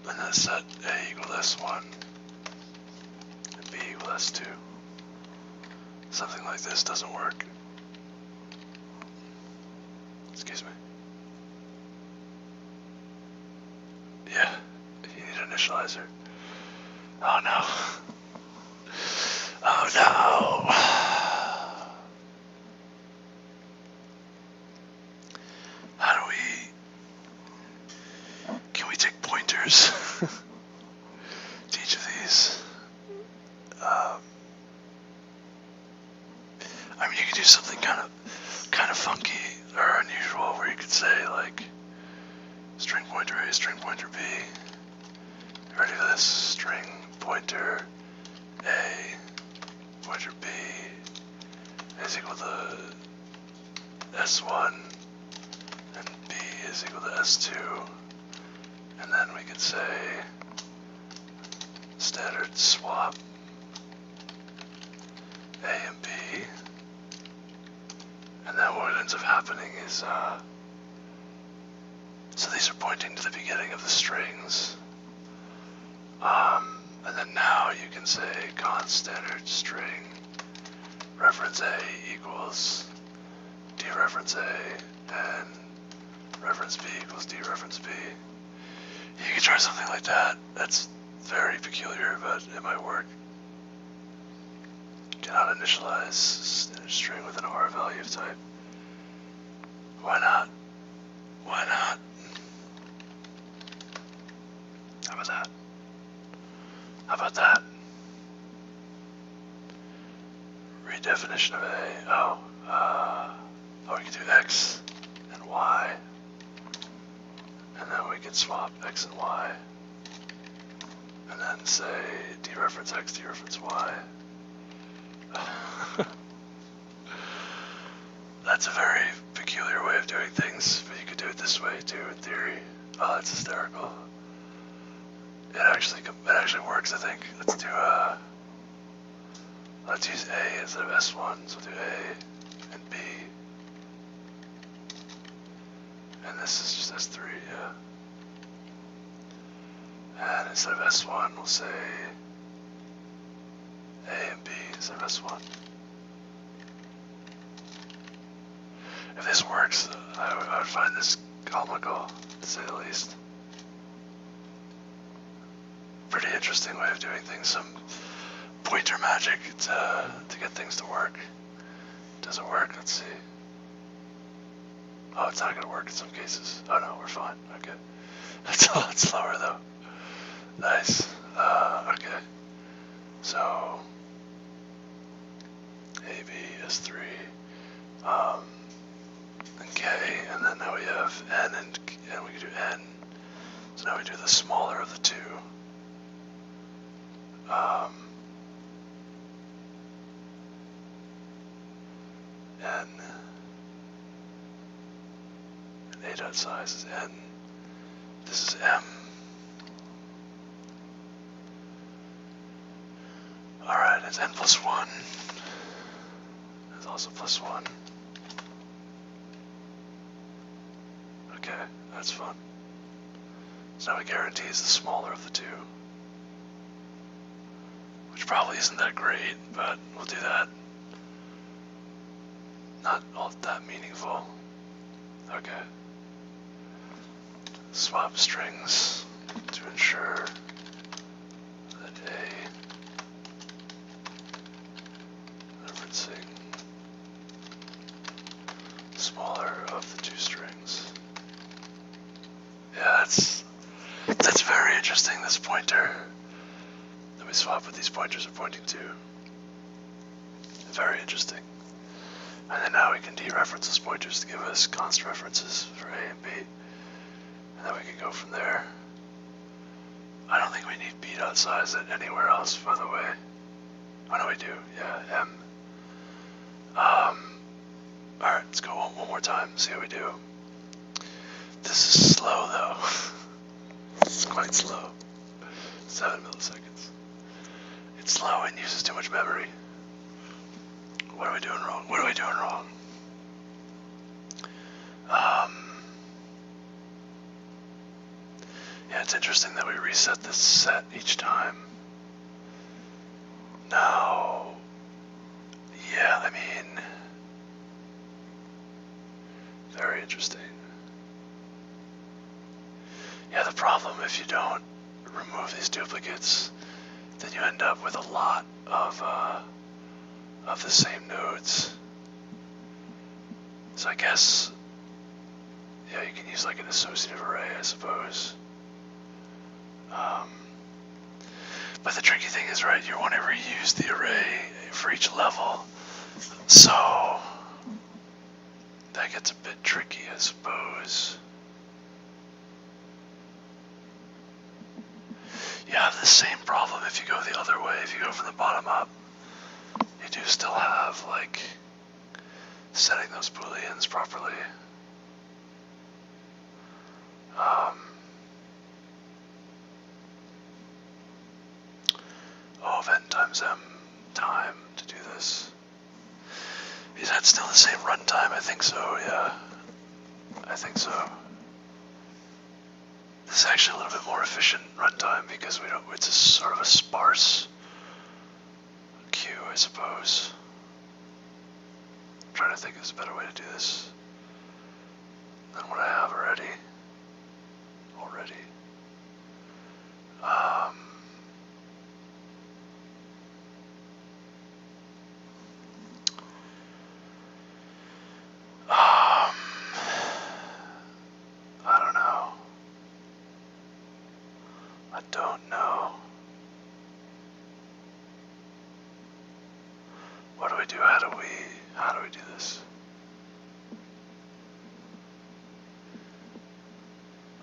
and then set a equal s1 and b equal s2. Something like this doesn't work. Excuse me. Yeah, you need an initializer. Oh no. Oh no. How do we... Can we take pointers to each of these? I mean, you could do something kind of funky or unusual where you could say like string pointer A, string pointer B. Ready for this? String pointer A, pointer B is equal to S1 and B is equal to S2. And then we could say standard swap A and B. And then what ends up happening is, so these are pointing to the beginning of the strings. And then now you can say const standard string reference A equals dereference A and reference B equals dereference B. You can try something like that. That's very peculiar, but it might work. Cannot initialize standard string with an R value of type. Why not? Why not? How about that? How about that? Redefinition of A. Oh, we can do X and Y. And then we can swap X and Y. And then say dereference X, dereference Y. That's a very peculiar way of doing things, but you could do it this way too in theory. Oh, that's hysterical. It actually works, I think. Let's use A instead of S1, so we'll do A and B. And this is just S3, yeah. And instead of S1, we'll say A and B instead of S1. If this works, I would find this comical, to say the least. Pretty interesting way of doing things. Some pointer magic to get things to work. Does it work? Let's see. Oh, it's not going to work in some cases. Oh no, we're fine. Okay. That's a lot slower though. Nice. Okay. So A, B, S3, and K, and then now we have N and we can do N. So now we do the smaller of the two. N. And A dot size is N. This is M. Alright, it's N plus 1. It's also plus 1. Okay, that's fun. So now it guarantees the smaller of the two. Which probably isn't that great, but we'll do that. Not all that meaningful. Okay. Swap strings to ensure that A referencing smaller of the two strings. Yeah, that's very interesting, this pointer. Let me swap what these pointers are pointing to. Very interesting. And then now we can dereference those pointers to give us const references for A and B. And then we can go from there. I don't think we need b.size it anywhere else, by the way. Oh no, we do. Yeah, M. Alright, let's go one more time, see how we do. This is slow though. It's quite slow. 7 milliseconds. It's slow and uses too much memory. What are we doing wrong? What are we doing wrong? Yeah, it's interesting that we reset this set each time. Now, yeah, I mean, very interesting. Yeah, the problem if you don't remove these duplicates, then you end up with a lot of the same nodes. So I guess, yeah, you can use like an associative array, I suppose. But the tricky thing is, right, you want to reuse the array for each level. So that gets a bit tricky, I suppose. You have the same problem if you go the other way. If you go from the bottom up, you do still have, like, setting those booleans properly. Of n times m time to do this. Is that still the same runtime? I think so, yeah. I think so. This is actually a little bit more efficient runtime because it's a sort of a sparse queue, I suppose. I'm trying to think of a better way to do this than what I have already. I don't know. What do we do? How do we do this?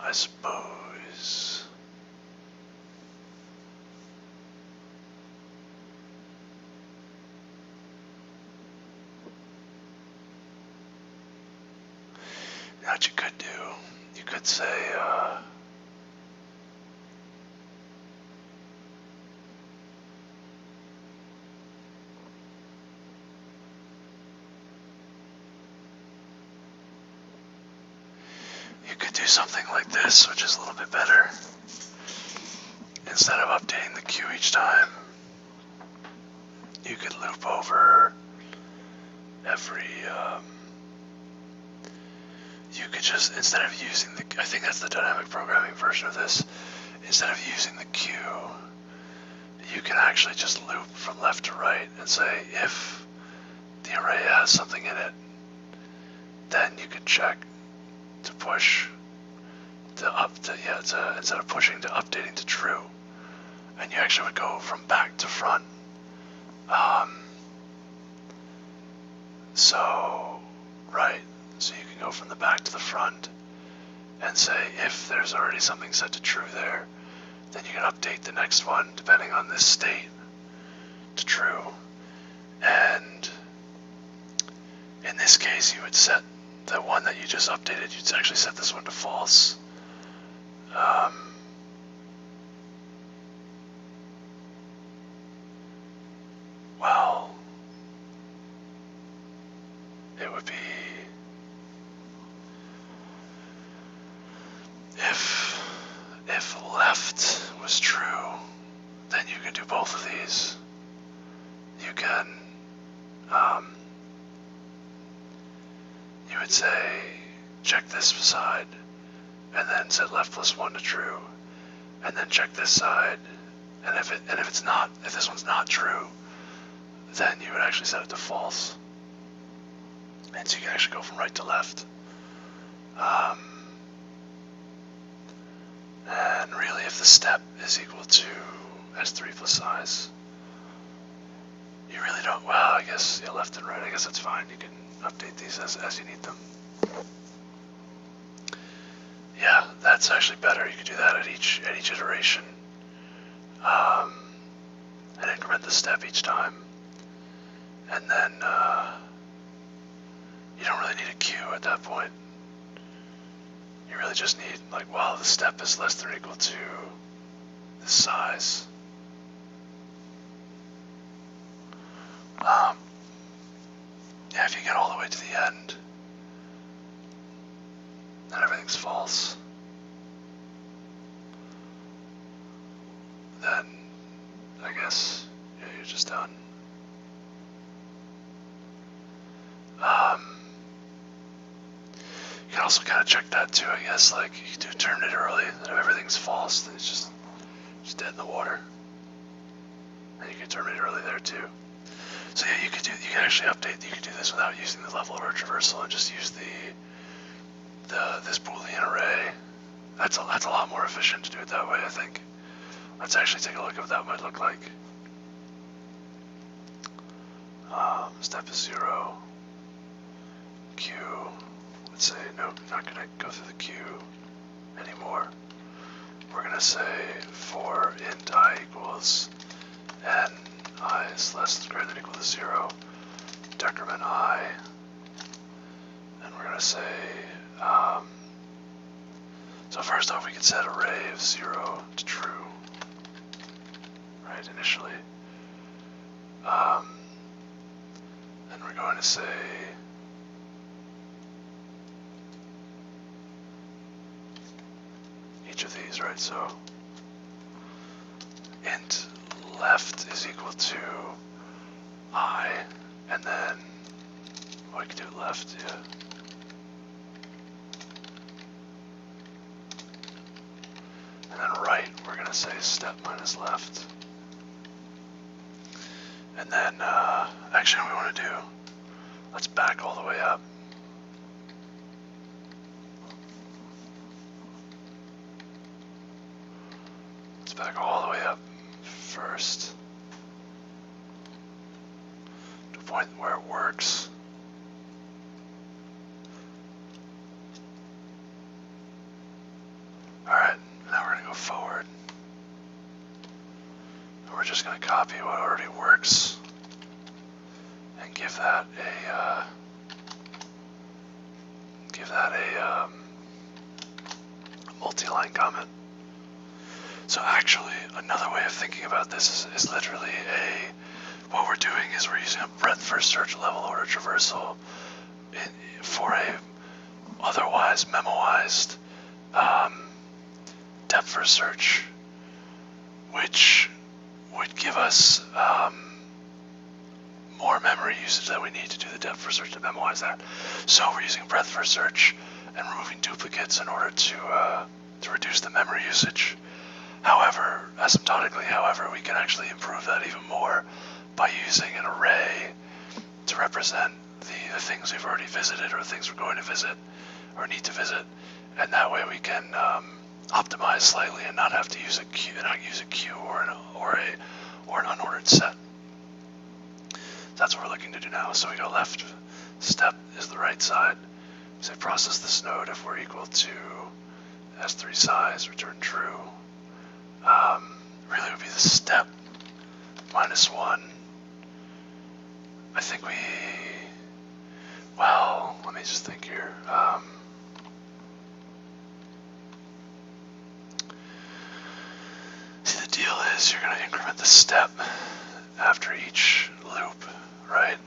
I suppose. Now what you could do, you could say, do something like this, which is a little bit better. Instead of updating the queue each time, you could loop over every, you could just, instead of using I think that's the dynamic programming version of this, instead of using the queue, you can actually just loop from left to right and say if the array has something in it, then you could check to push instead of pushing to updating to true, and you actually would go from back to front. So you can go from the back to the front and say if there's already something set to true there, then you can update the next one depending on this state to true. And in this case, you would set the one that you just updated, you'd actually set this one to false. Well, it would be if left was true, then you can do both of these. You can you would say check this side and then set left plus 1 to true, and then check this side, and if this one's not true, then you would actually set it to false. And so you can actually go from right to left. And really, if the step is equal to S3 plus size, you really don't, well, I guess, yeah, left and right, I guess that's fine. You can update these as you need them. Yeah, that's actually better. You could do that at each iteration. And increment the step each time. And then you don't really need a queue at that point. You you really just need, like, well, the step is less than or equal to this size. Yeah, if you get all the way to the end, then everything's false. Then, I guess, yeah, you're just done. You can also kind of check that too, I guess, like, you do terminate early, then if everything's false, then it's just dead in the water. And you can terminate early there too. So yeah, you can actually update, you can do this without using the level order traversal and just use this Boolean array. That's a lot more efficient to do it that way, I think. Let's actually take a look at what that might look like. Step is 0. Q. Let's say, nope, not going to go through the Q anymore. We're going to say for int I equals n I is less than greater than equal to 0, decrement I, and we're going to say, so first off we can set array of 0 to true, right, initially, and we're going to say, each of these, right, so int left is equal to I, and then, oh, I can do left, yeah. And then right, we're going to say step minus left. And then, actually what we want to do, let's back all the way up. Let's back all the way up first to a point where it works. Alright, now we're going to go forward. And we're just going to copy what already works and give that a multi-line comment. So actually, another way of thinking about this is literally what we're doing is we're using a breadth first search level order traversal for a otherwise memoized depth first search, which would give us more memory usage that we need to do the depth first search to memoize that. So we're using breadth first search and removing duplicates in order to reduce the memory usage. However, asymptotically, we can actually improve that even more by using an array to represent the things we've already visited or things we're going to visit or need to visit, and that way we can optimize slightly and not have to use a queue, or an unordered set. That's what we're looking to do now. So we go left step is the right side. Say process this node if we're equal to S3 size, return true. Really would be the step minus 1. I think well, let me just think here. See, the deal is you're going to increment the step after each loop, right?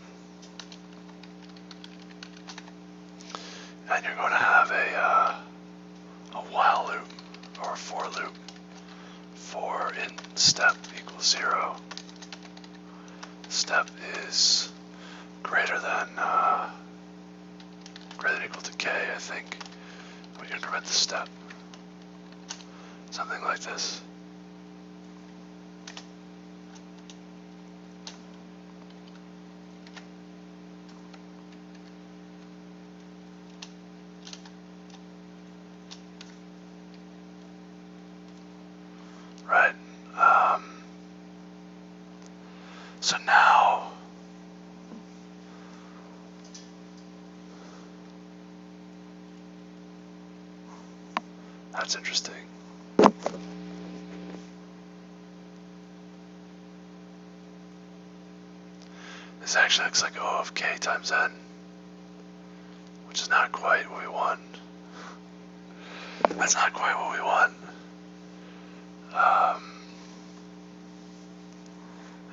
And you're going to have a while loop or a for loop for int step equals 0. Step is greater than equal to k, I think. We increment the step. Something like this. Right. So now that's interesting. This actually looks like O of k times n, which is not quite what we want. That's not quite what we want.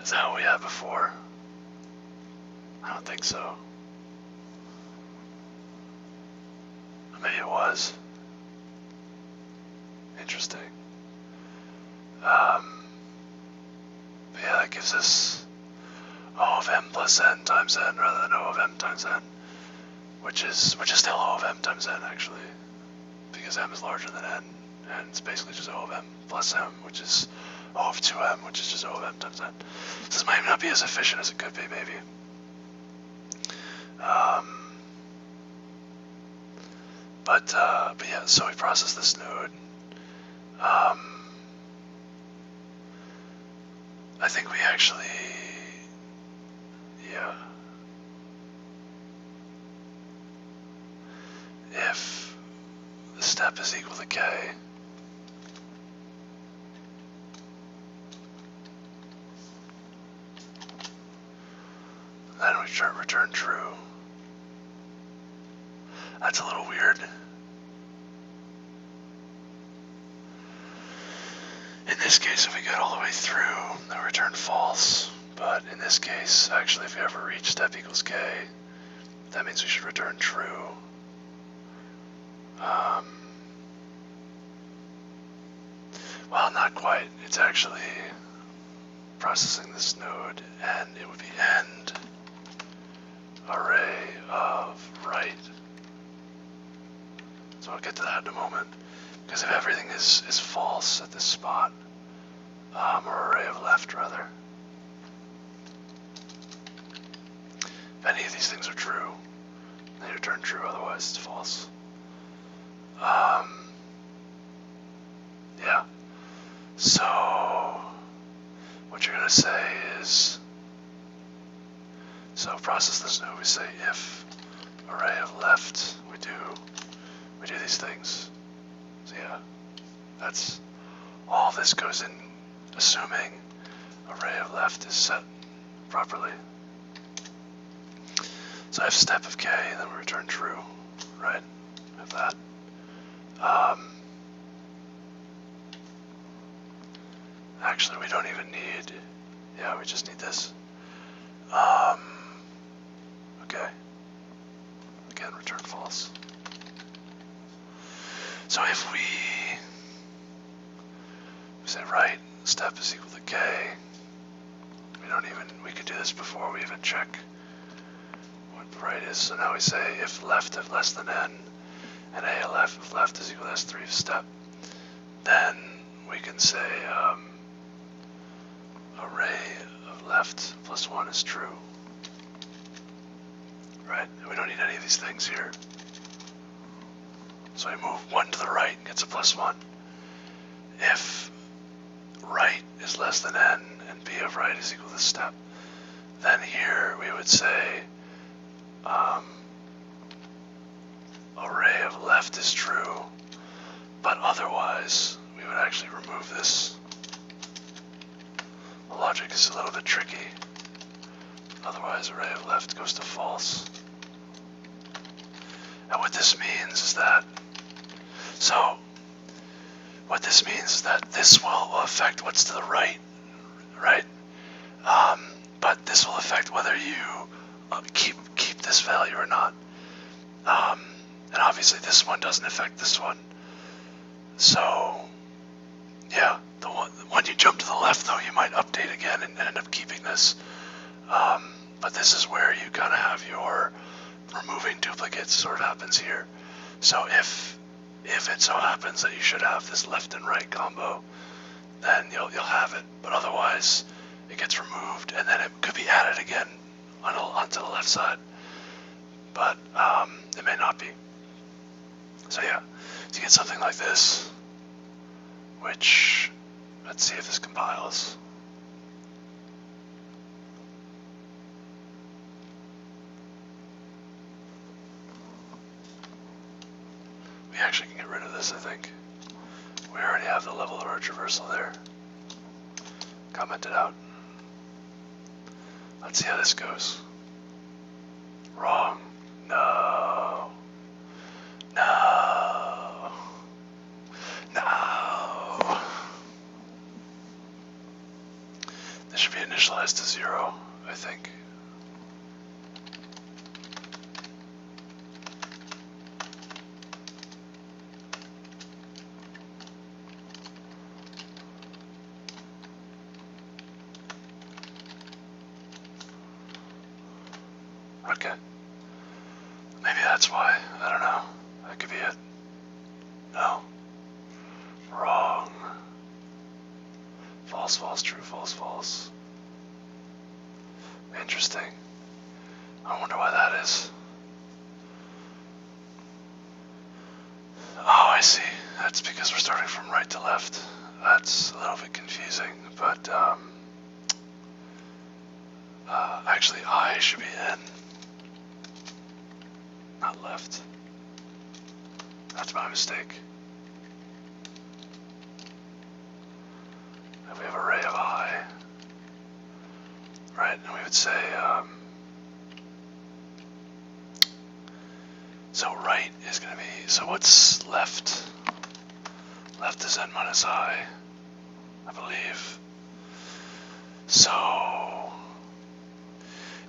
Is that what we had before? I don't think so. Maybe it was. Interesting. Yeah, that gives us O of m plus n times n rather than O of m times n, which is still O of m times n actually, because m is larger than n, and it's basically just O of m plus m, which is O of 2m, which is just O of m times n. So this might not be as efficient as it could be, maybe. But yeah, so we process this node. I think we actually, yeah. If the step is equal to k, then we return true. That's a little weird. In this case, if we get all the way through, then return false. But in this case, actually, if we ever reach step equals k, that means we should return true. Well, not quite. It's actually processing this node, and it would be end array of right. So I'll get to that in a moment. Because if everything is false at this spot, or array of left rather, if any of these things are true, they return true, otherwise it's false. Yeah. So what you're gonna say is, so process this node, we say if array of left, we do these things. So yeah, that's all this goes in, assuming array of left is set properly. So I have step of k, and then we return true, right? I have that. Actually, we don't even need, yeah, we just need this. Okay. Again, return false. So if we say right, step is equal to k, we could do this before we even check what right is. So now we say if left of less than n, and a of left is equal to s3 of step, then we can say array of left plus 1 is true. Right? And we don't need any of these things here. So we move 1 to the right and gets a plus 1. If right is less than n and b of right is equal to step, then here we would say array of left is true, but otherwise we would actually remove this. The logic is a little bit tricky. Otherwise array of left goes to false. And what this means is that, this will affect what's to the right, right? But this will affect whether you keep this value or not. And obviously this one doesn't affect this one. So, yeah, when you jump to the left though, you might update again and end up keeping this. But this is where you kind of have your removing duplicates sort of happens here. So if it so happens that you should have this left and right combo, then you'll have it. But otherwise, it gets removed, and then it could be added again onto the left side. But it may not be. So yeah, so you get something like this, which, let's see if this compiles. We actually can get rid of this, I think. We already have the level of our traversal there. Comment it out. Let's see how this goes. Wrong. No. No. initialize to 0, I think. Okay. Maybe that's why. I don't know. That could be it. No. Wrong. False, false, true, false, false. Interesting. I wonder why that is. Oh, I see. That's because we're starting from right to left. That's a little bit confusing, but actually I should be in, not left. That's my mistake. And we have array of I, right? And we would say, so right is going to be, so what's left? Left is n minus I believe. So,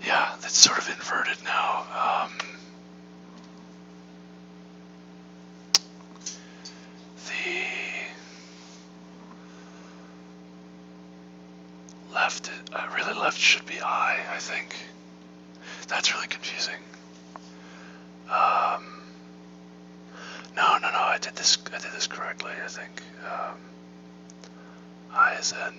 yeah, that's sort of inverted now. The left, really left should be I think. That's really confusing. No, I did this correctly, I think. I is n.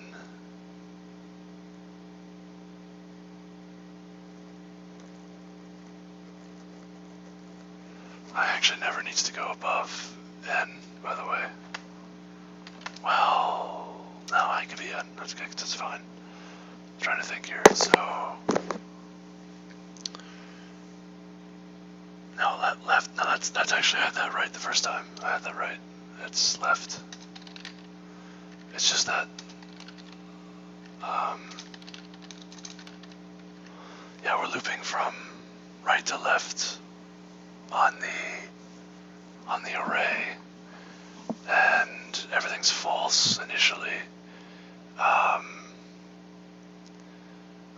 I actually never needs to go above n, by the way. Well, no, I could be n. That's good. That's fine. I'm trying to think here. So, no, left. No, that's actually I had that right the first time. I had that right. It's left. It's just that. Yeah, we're looping from right to left on the array, and everything's false initially.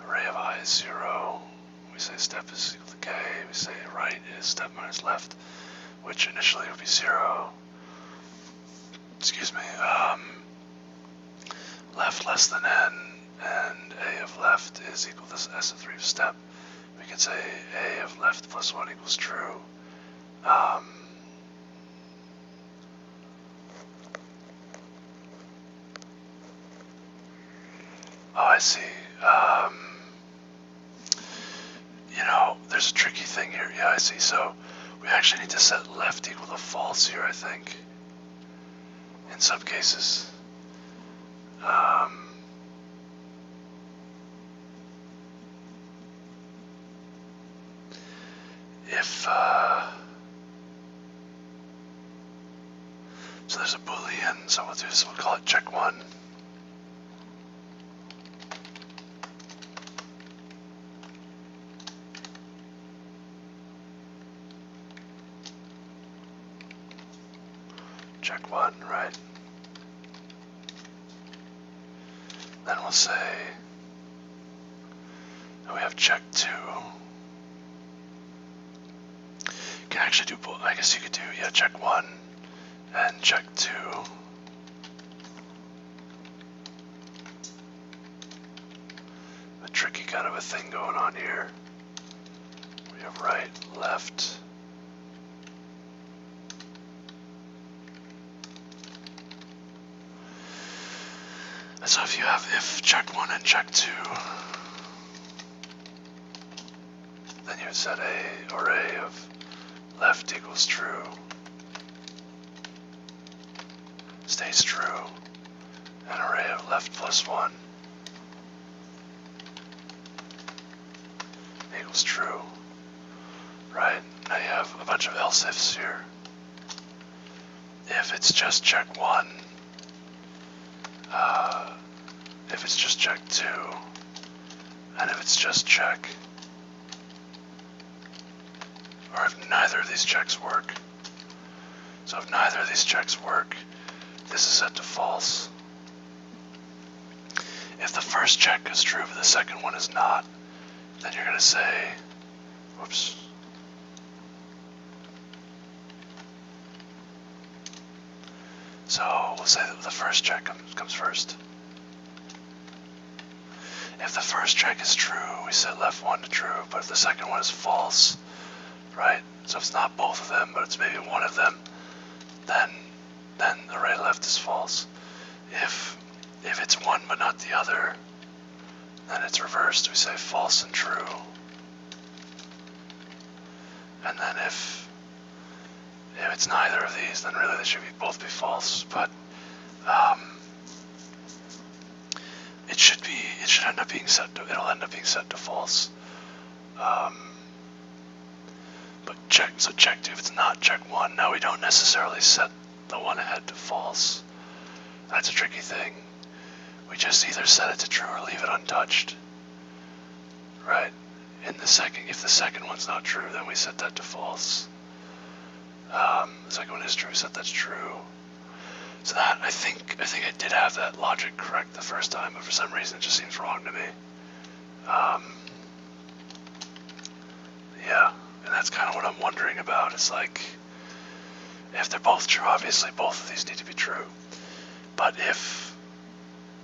Array of I is 0. We say step is equal to k. We say right is step minus left, which initially would be 0. Excuse me. Left less than n, and a of left is equal to s of 3 of step. We can say a of left plus 1 equals true. Oh, I see. There's a tricky thing here. Yeah, I see. So we actually need to set left equal to false here, I think, in some cases. So there's a boolean, so we'll do this, we'll call it check 1. Check 1, right? Then we'll say, and we have check 2. You can actually do both. I guess you could do, yeah, check 1 and check 2. A tricky kind of a thing going on here. We have right, left. And so if you have if check 1 and check 2, then you would set a array of left equals true, stays true, an array of left plus 1 equals true, right? Now you have a bunch of else ifs here. If it's just check 1, if it's just check 2, and if it's just check, or if neither of these checks work. So if neither of these checks work, this is set to false. if the first check is true but the second one is not, then you're going to say, whoops. So we'll say that the first check comes first. If the first check is true, we set left one to true, but if the second one is false, right? So if it's not both of them, but it's maybe one of them, then the right left is false. If it's one but not the other, then it's reversed. We say false and true. And then if it's neither of these, then really they should both be false. But it should end up being set to, it'll end up being set to false. But check 2, if it's not, check 1. Now we don't necessarily set the one ahead to false. That's a tricky thing. We just either set it to true or leave it untouched. Right? If the second one's not true, then we set that to false. The second one is true, set that's true. So that, I think I did have that logic correct the first time, but for some reason it just seems wrong to me. Yeah, and that's kind of what I'm wondering about. It's like, if they're both true, obviously both of these need to be true. But if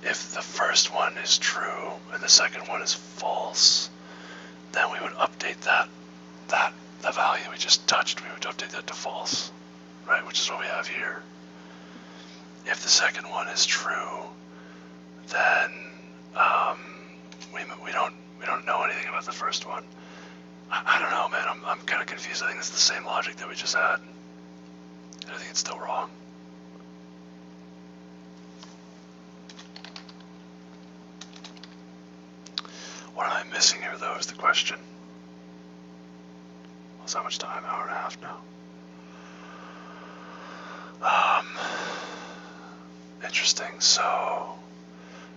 the first one is true and the second one is false, then we would update the value we just touched, we would update that to false, right? Which is what we have here. If the second one is true, then we don't know anything about the first one. I don't know, man. I'm kind of confused. I think it's the same logic that we just had, and I think it's still wrong. What am I missing here, though, is the question. What's how much time? Hour and a half now. Interesting. So,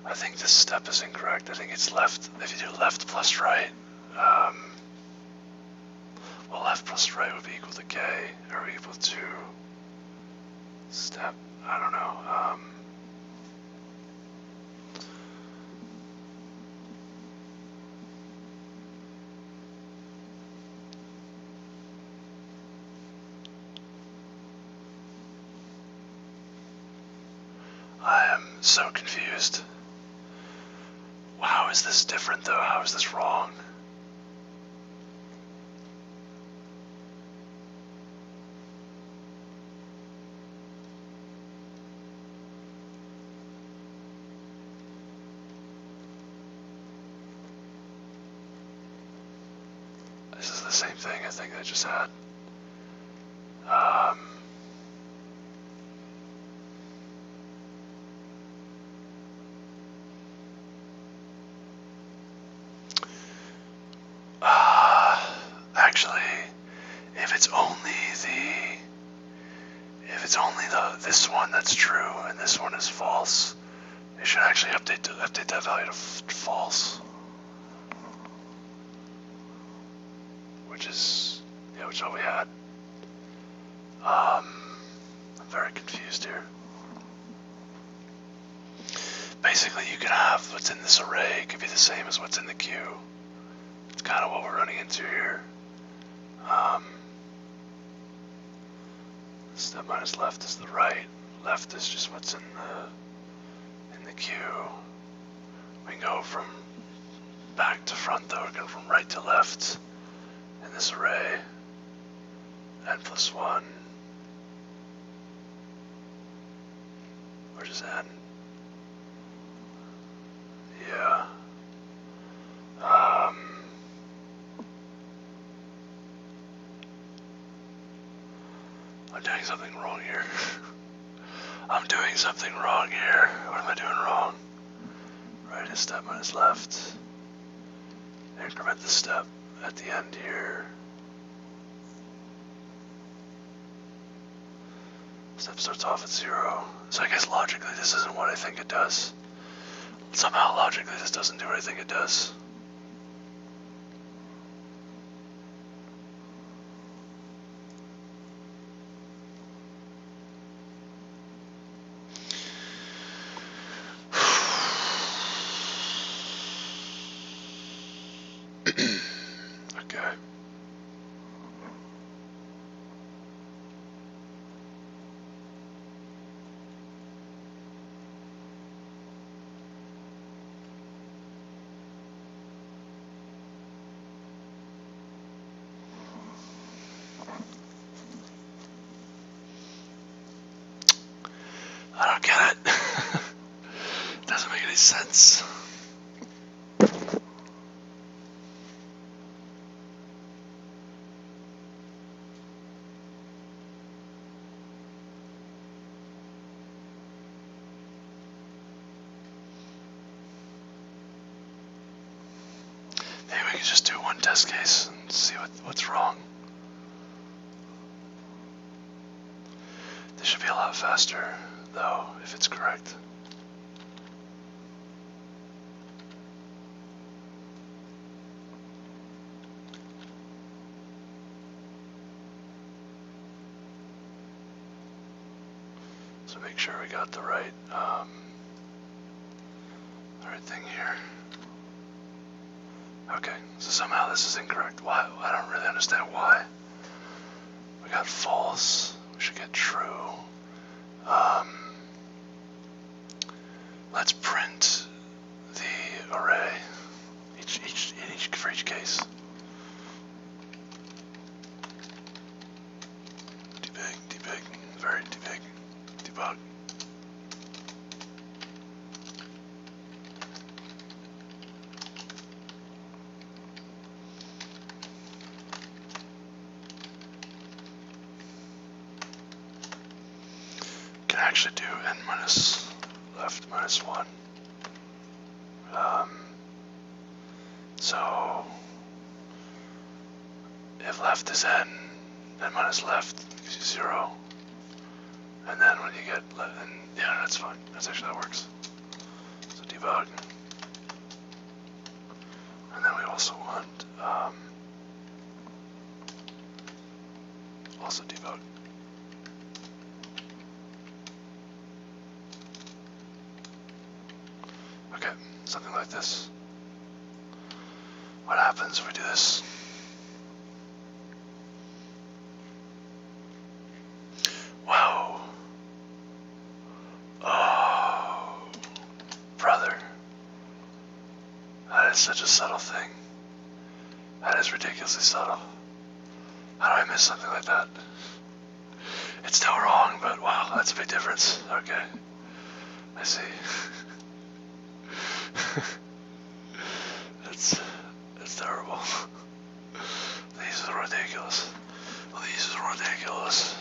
I think this step is incorrect. I think it's left. If you do left plus right, well, left plus right would be equal to k, or equal to step. I don't know. I am so confused. How is this different, though? How is this wrong? This is the same thing I think I just had. Actually, if it's only this one that's true and this one is false, it should actually update that value to false, which is what we had. I'm very confused here. Basically, you can have what's in this array could be the same as what's in the queue. It's kind of what we're running into here. Step minus left is the right. Left is just what's in the queue. We can go from back to front, though. We go from right to left in this array. N plus 1. Where's his N? Yeah. I'm doing something wrong here. I'm doing something wrong here. What am I doing wrong? Right is step minus left. Increment the step at the end here. Step starts off at 0. So I guess logically this isn't what I think it does. Somehow logically this doesn't do what I think it does. I don't get it. Doesn't make any sense. Maybe we can just do one test case and see what's wrong. This should be a lot faster, though, if it's correct. So make sure we got the right thing here. Okay, so somehow this is incorrect. Why? I don't really understand why. We got false. We should get true. Let's print the array for each case. Debug, very debug, debug. Can actually do n minus left minus 1. So if left is n minus left gives you 0. And then when you get, yeah, that's fine. That's actually how it works. So debug. And then we also want, also debug. Okay, something like this. What happens if we do this? Wow. Oh, brother. That is such a subtle thing. That is ridiculously subtle. How do I miss something like that? It's still wrong, but wow, that's a big difference. Okay. I see. That's terrible. These are ridiculous. These are ridiculous.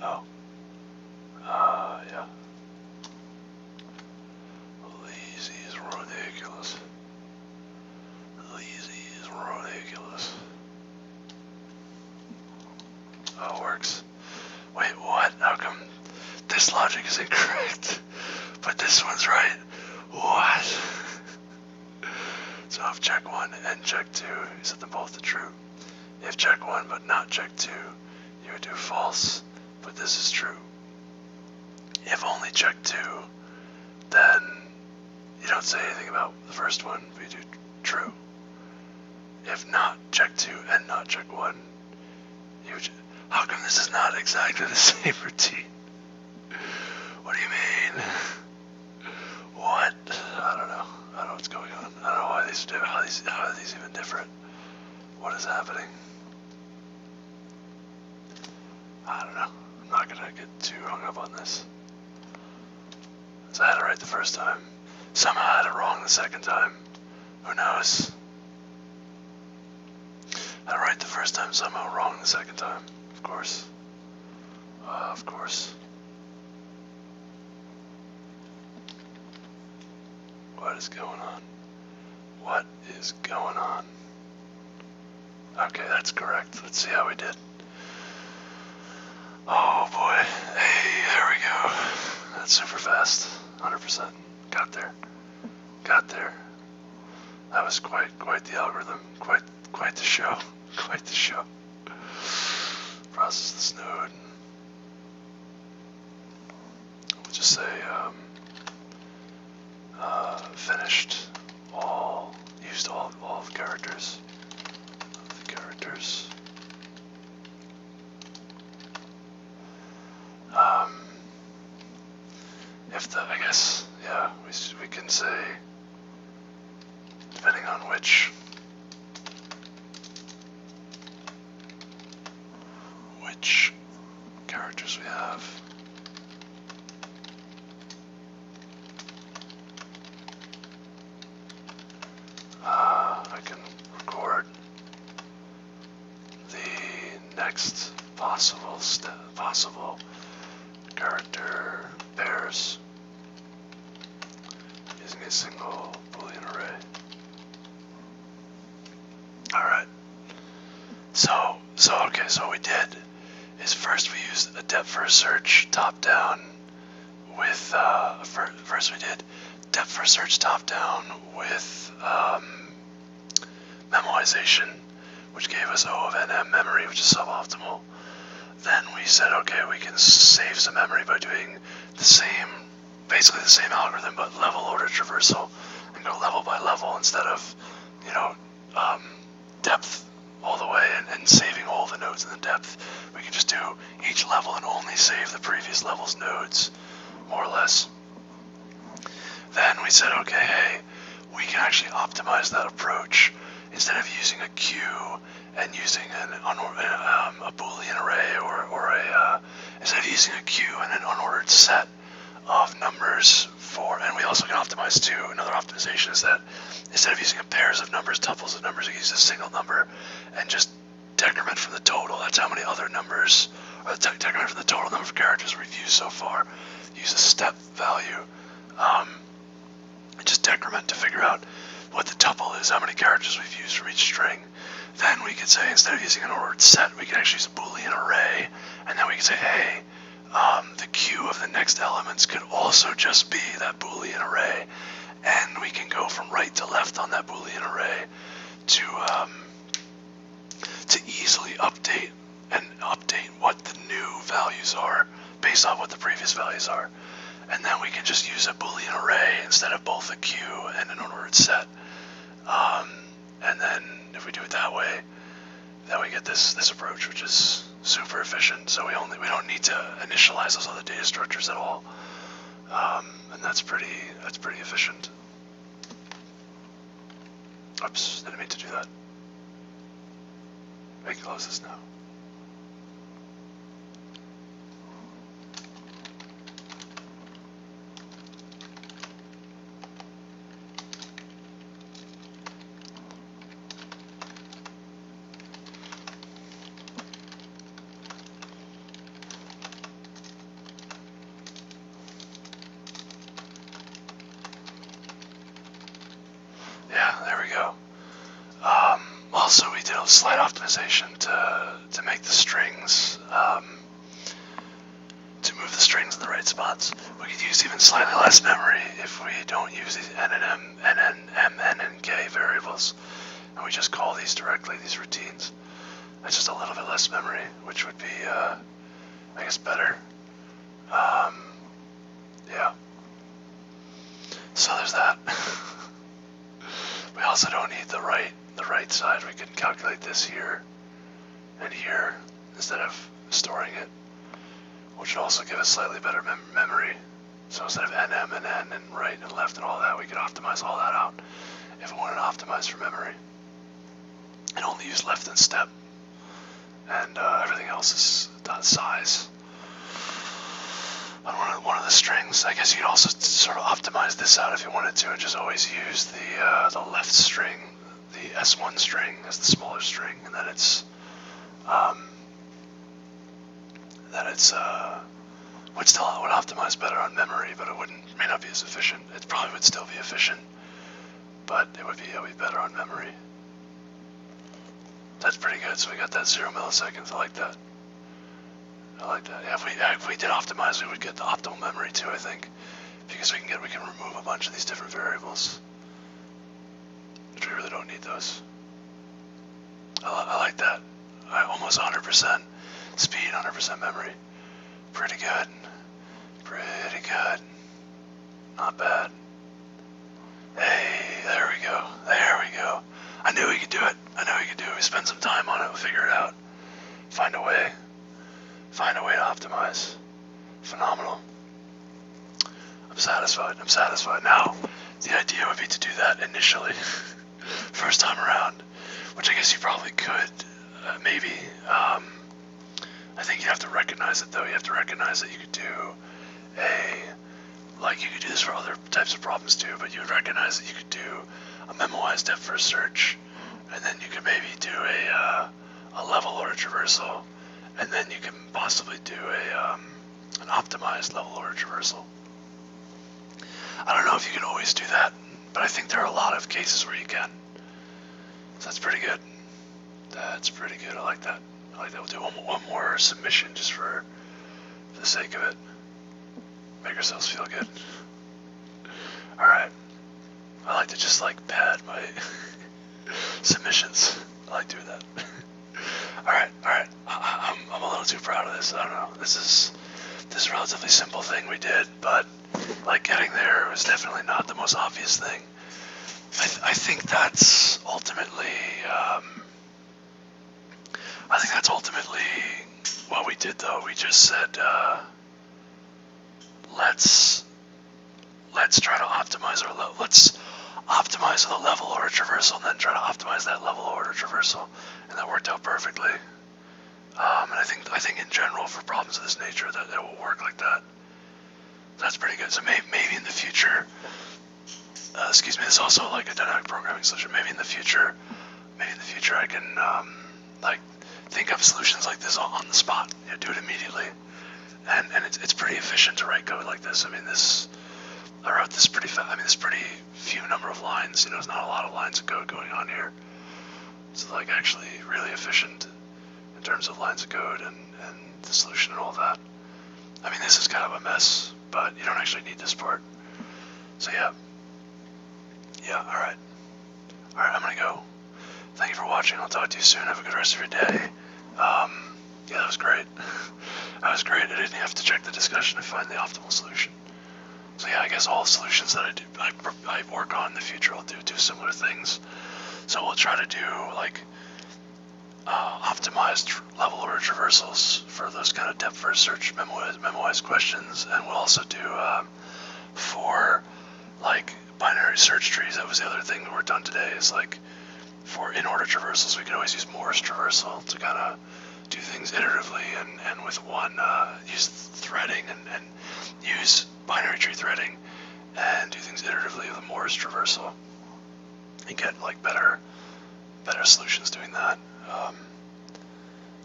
Oh. Yeah. These is ridiculous. These is ridiculous. Oh, it works. Wait, what? How come this logic is incorrect, but this one's right? What? So if check 1 and check 2, you set them both to true. If check 1 but not check 2, you would do false, but this is true. If only check 2, then you don't say anything about the first one, but you do true. If not check 2 and not check 1, you would. How come this is not exactly the same routine? What do you mean? What? I don't know. I don't know what's going on. I don't know why these are different. How are these even different? What is happening? I don't know. I'm not gonna get too hung up on this. So I had it right the first time. Somehow I had it wrong the second time. Who knows? I had it right the first time, somehow wrong the second time. Of course. Of course. What is going on? What is going on? Okay, that's correct. Let's see how we did. Oh boy. Hey, there we go. That's super fast. 100%. Got there. Got there. That was quite the algorithm. Quite the show. Quite the show. Process this node. We'll just say finished all, used all of the characters. I guess, yeah, we can say, depending on which characters we have. I can record the next possible character pairs using a single Boolean array. Alright. So what we did is first we used a depth first search top down with first we did depth first search top down with memoization, which gave us O of NM memory, which is suboptimal. Then we said, okay, we can save some memory by doing basically the same algorithm, but level order traversal, and go level by level instead of, depth all the way and saving all the nodes in the depth. We can just do each level and only save the previous level's nodes, more or less. Then we said, okay, hey, we can actually optimize that approach. Instead of using a queue and using a Boolean array instead of using a queue and an unordered set of numbers and we also can optimize too. Another optimization is that instead of using pairs of numbers, tuples of numbers, we use a single number and just decrement from the total. That's how many other numbers, or decrement from the total number of characters we've used so far. Use a step value, and just decrement to figure out what the tuple is, how many characters we've used from each string. Then we could say, instead of using an ordered set, we can actually use a Boolean array, and then we can say, hey, the queue of the next elements could also just be that Boolean array, and we can go from right to left on that Boolean array to easily update what the new values are based on what the previous values are. And then we can just use a Boolean array instead of both a queue and an unordered set. And then if we do it that way, then we get this approach, which is super efficient. So we don't need to initialize those other data structures at all, and that's pretty efficient. Oops, didn't mean to do that. I can close this now. Yeah, there we go. Also, we did a slight optimization to make the strings, to move the strings in the right spots. We could use even slightly less memory if we don't use these N, and K variables, and we just call these directly, these routines. That's just a little bit less memory, which would be, I guess, better. Yeah. So there's that. We also don't need the right side. We can calculate this here and here instead of storing it, which would also give us slightly better memory. So instead of NM and N and right and left and all that, we could optimize all that out if we wanted to optimize for memory. And only use left and step. And everything else is size. On one of the strings, I guess you could also sort of optimize this out if you wanted to, and just always use the left string, the S1 string, as the smaller string, and then it's would optimize better on memory, but it may not be as efficient. It probably would still be efficient, but it would be better on memory. That's pretty good. So we got that 0 milliseconds. I like that. Yeah, if we did optimize, we would get the optimal memory too, I think, because we can remove a bunch of these different variables, which we really don't need those. I like that. Almost 100% speed, 100% memory. Pretty good. Pretty good. Not bad. Hey, there we go. There we go. I knew we could do it. We spend some time on it. We'll figure it out. Find a way to optimize. Phenomenal. I'm satisfied. I'm satisfied. Now, the idea would be to do that initially, first time around, which I guess you probably could, maybe. I think you have to recognize it, though. You have to recognize that you could do you could do this for other types of problems too, but you would recognize that you could do a memo-wise depth first search, and then you could maybe do a level order traversal, and then you can possibly do an optimized level order traversal. I don't know if you can always do that, but I think there are a lot of cases where you can. So that's pretty good. That's pretty good. I like that. I like that. We'll do one more submission just for the sake of it. Make ourselves feel good. Alright. I like to just pad my submissions. I like doing that. Alright. I'm a little too proud of this. I don't know. This is a relatively simple thing we did, but getting there was definitely not the most obvious thing. I think that's ultimately what we did, though. We just said let's try to optimize let's optimize the level order traversal and then try to optimize that level order traversal, and that worked out perfectly. And I think in general for problems of this nature that it will work like that. That's pretty good. So maybe in the future, excuse me, it's also a dynamic programming solution. Maybe in the future I can think of solutions like this on the spot. Do it immediately, and it's pretty efficient to write code like this. I mean, I wrote this pretty fast. I mean, this pretty few number of lines. There's not a lot of lines of code going on here. It's actually really efficient in terms of lines of code and the solution and all that. I mean, this is kind of a mess, but you don't actually need this part. So yeah, alright, I'm gonna go. Thank you for watching. I'll talk to you soon. Have a good rest of your day. Yeah, that was great. That was great. I didn't have to check the discussion to find the optimal solution. So yeah, I guess all solutions that I work on in the future, I'll do similar things. So we'll try to do optimized level order traversals for those kind of depth first search memo-wise questions, and we'll also do for binary search trees. That was the other thing we worked on today. Is for in order traversals, we can always use Morse traversal to kind of do things iteratively and with one use threading and use binary tree threading and do things iteratively with a Morse traversal and get better solutions doing that.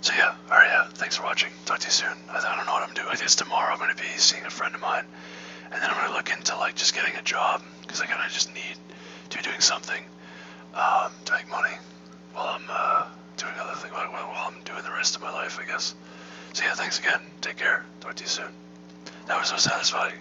So yeah, alright, yeah, thanks for watching. Talk to you soon. I don't know what I'm doing. I guess tomorrow I'm going to be seeing a friend of mine, and then I'm going to look into just getting a job, because I kind of just need to be doing something to make money while I'm doing other things, while I'm doing the rest of my life, I guess. So yeah, thanks again. Take care. Talk to you soon. That was so satisfying.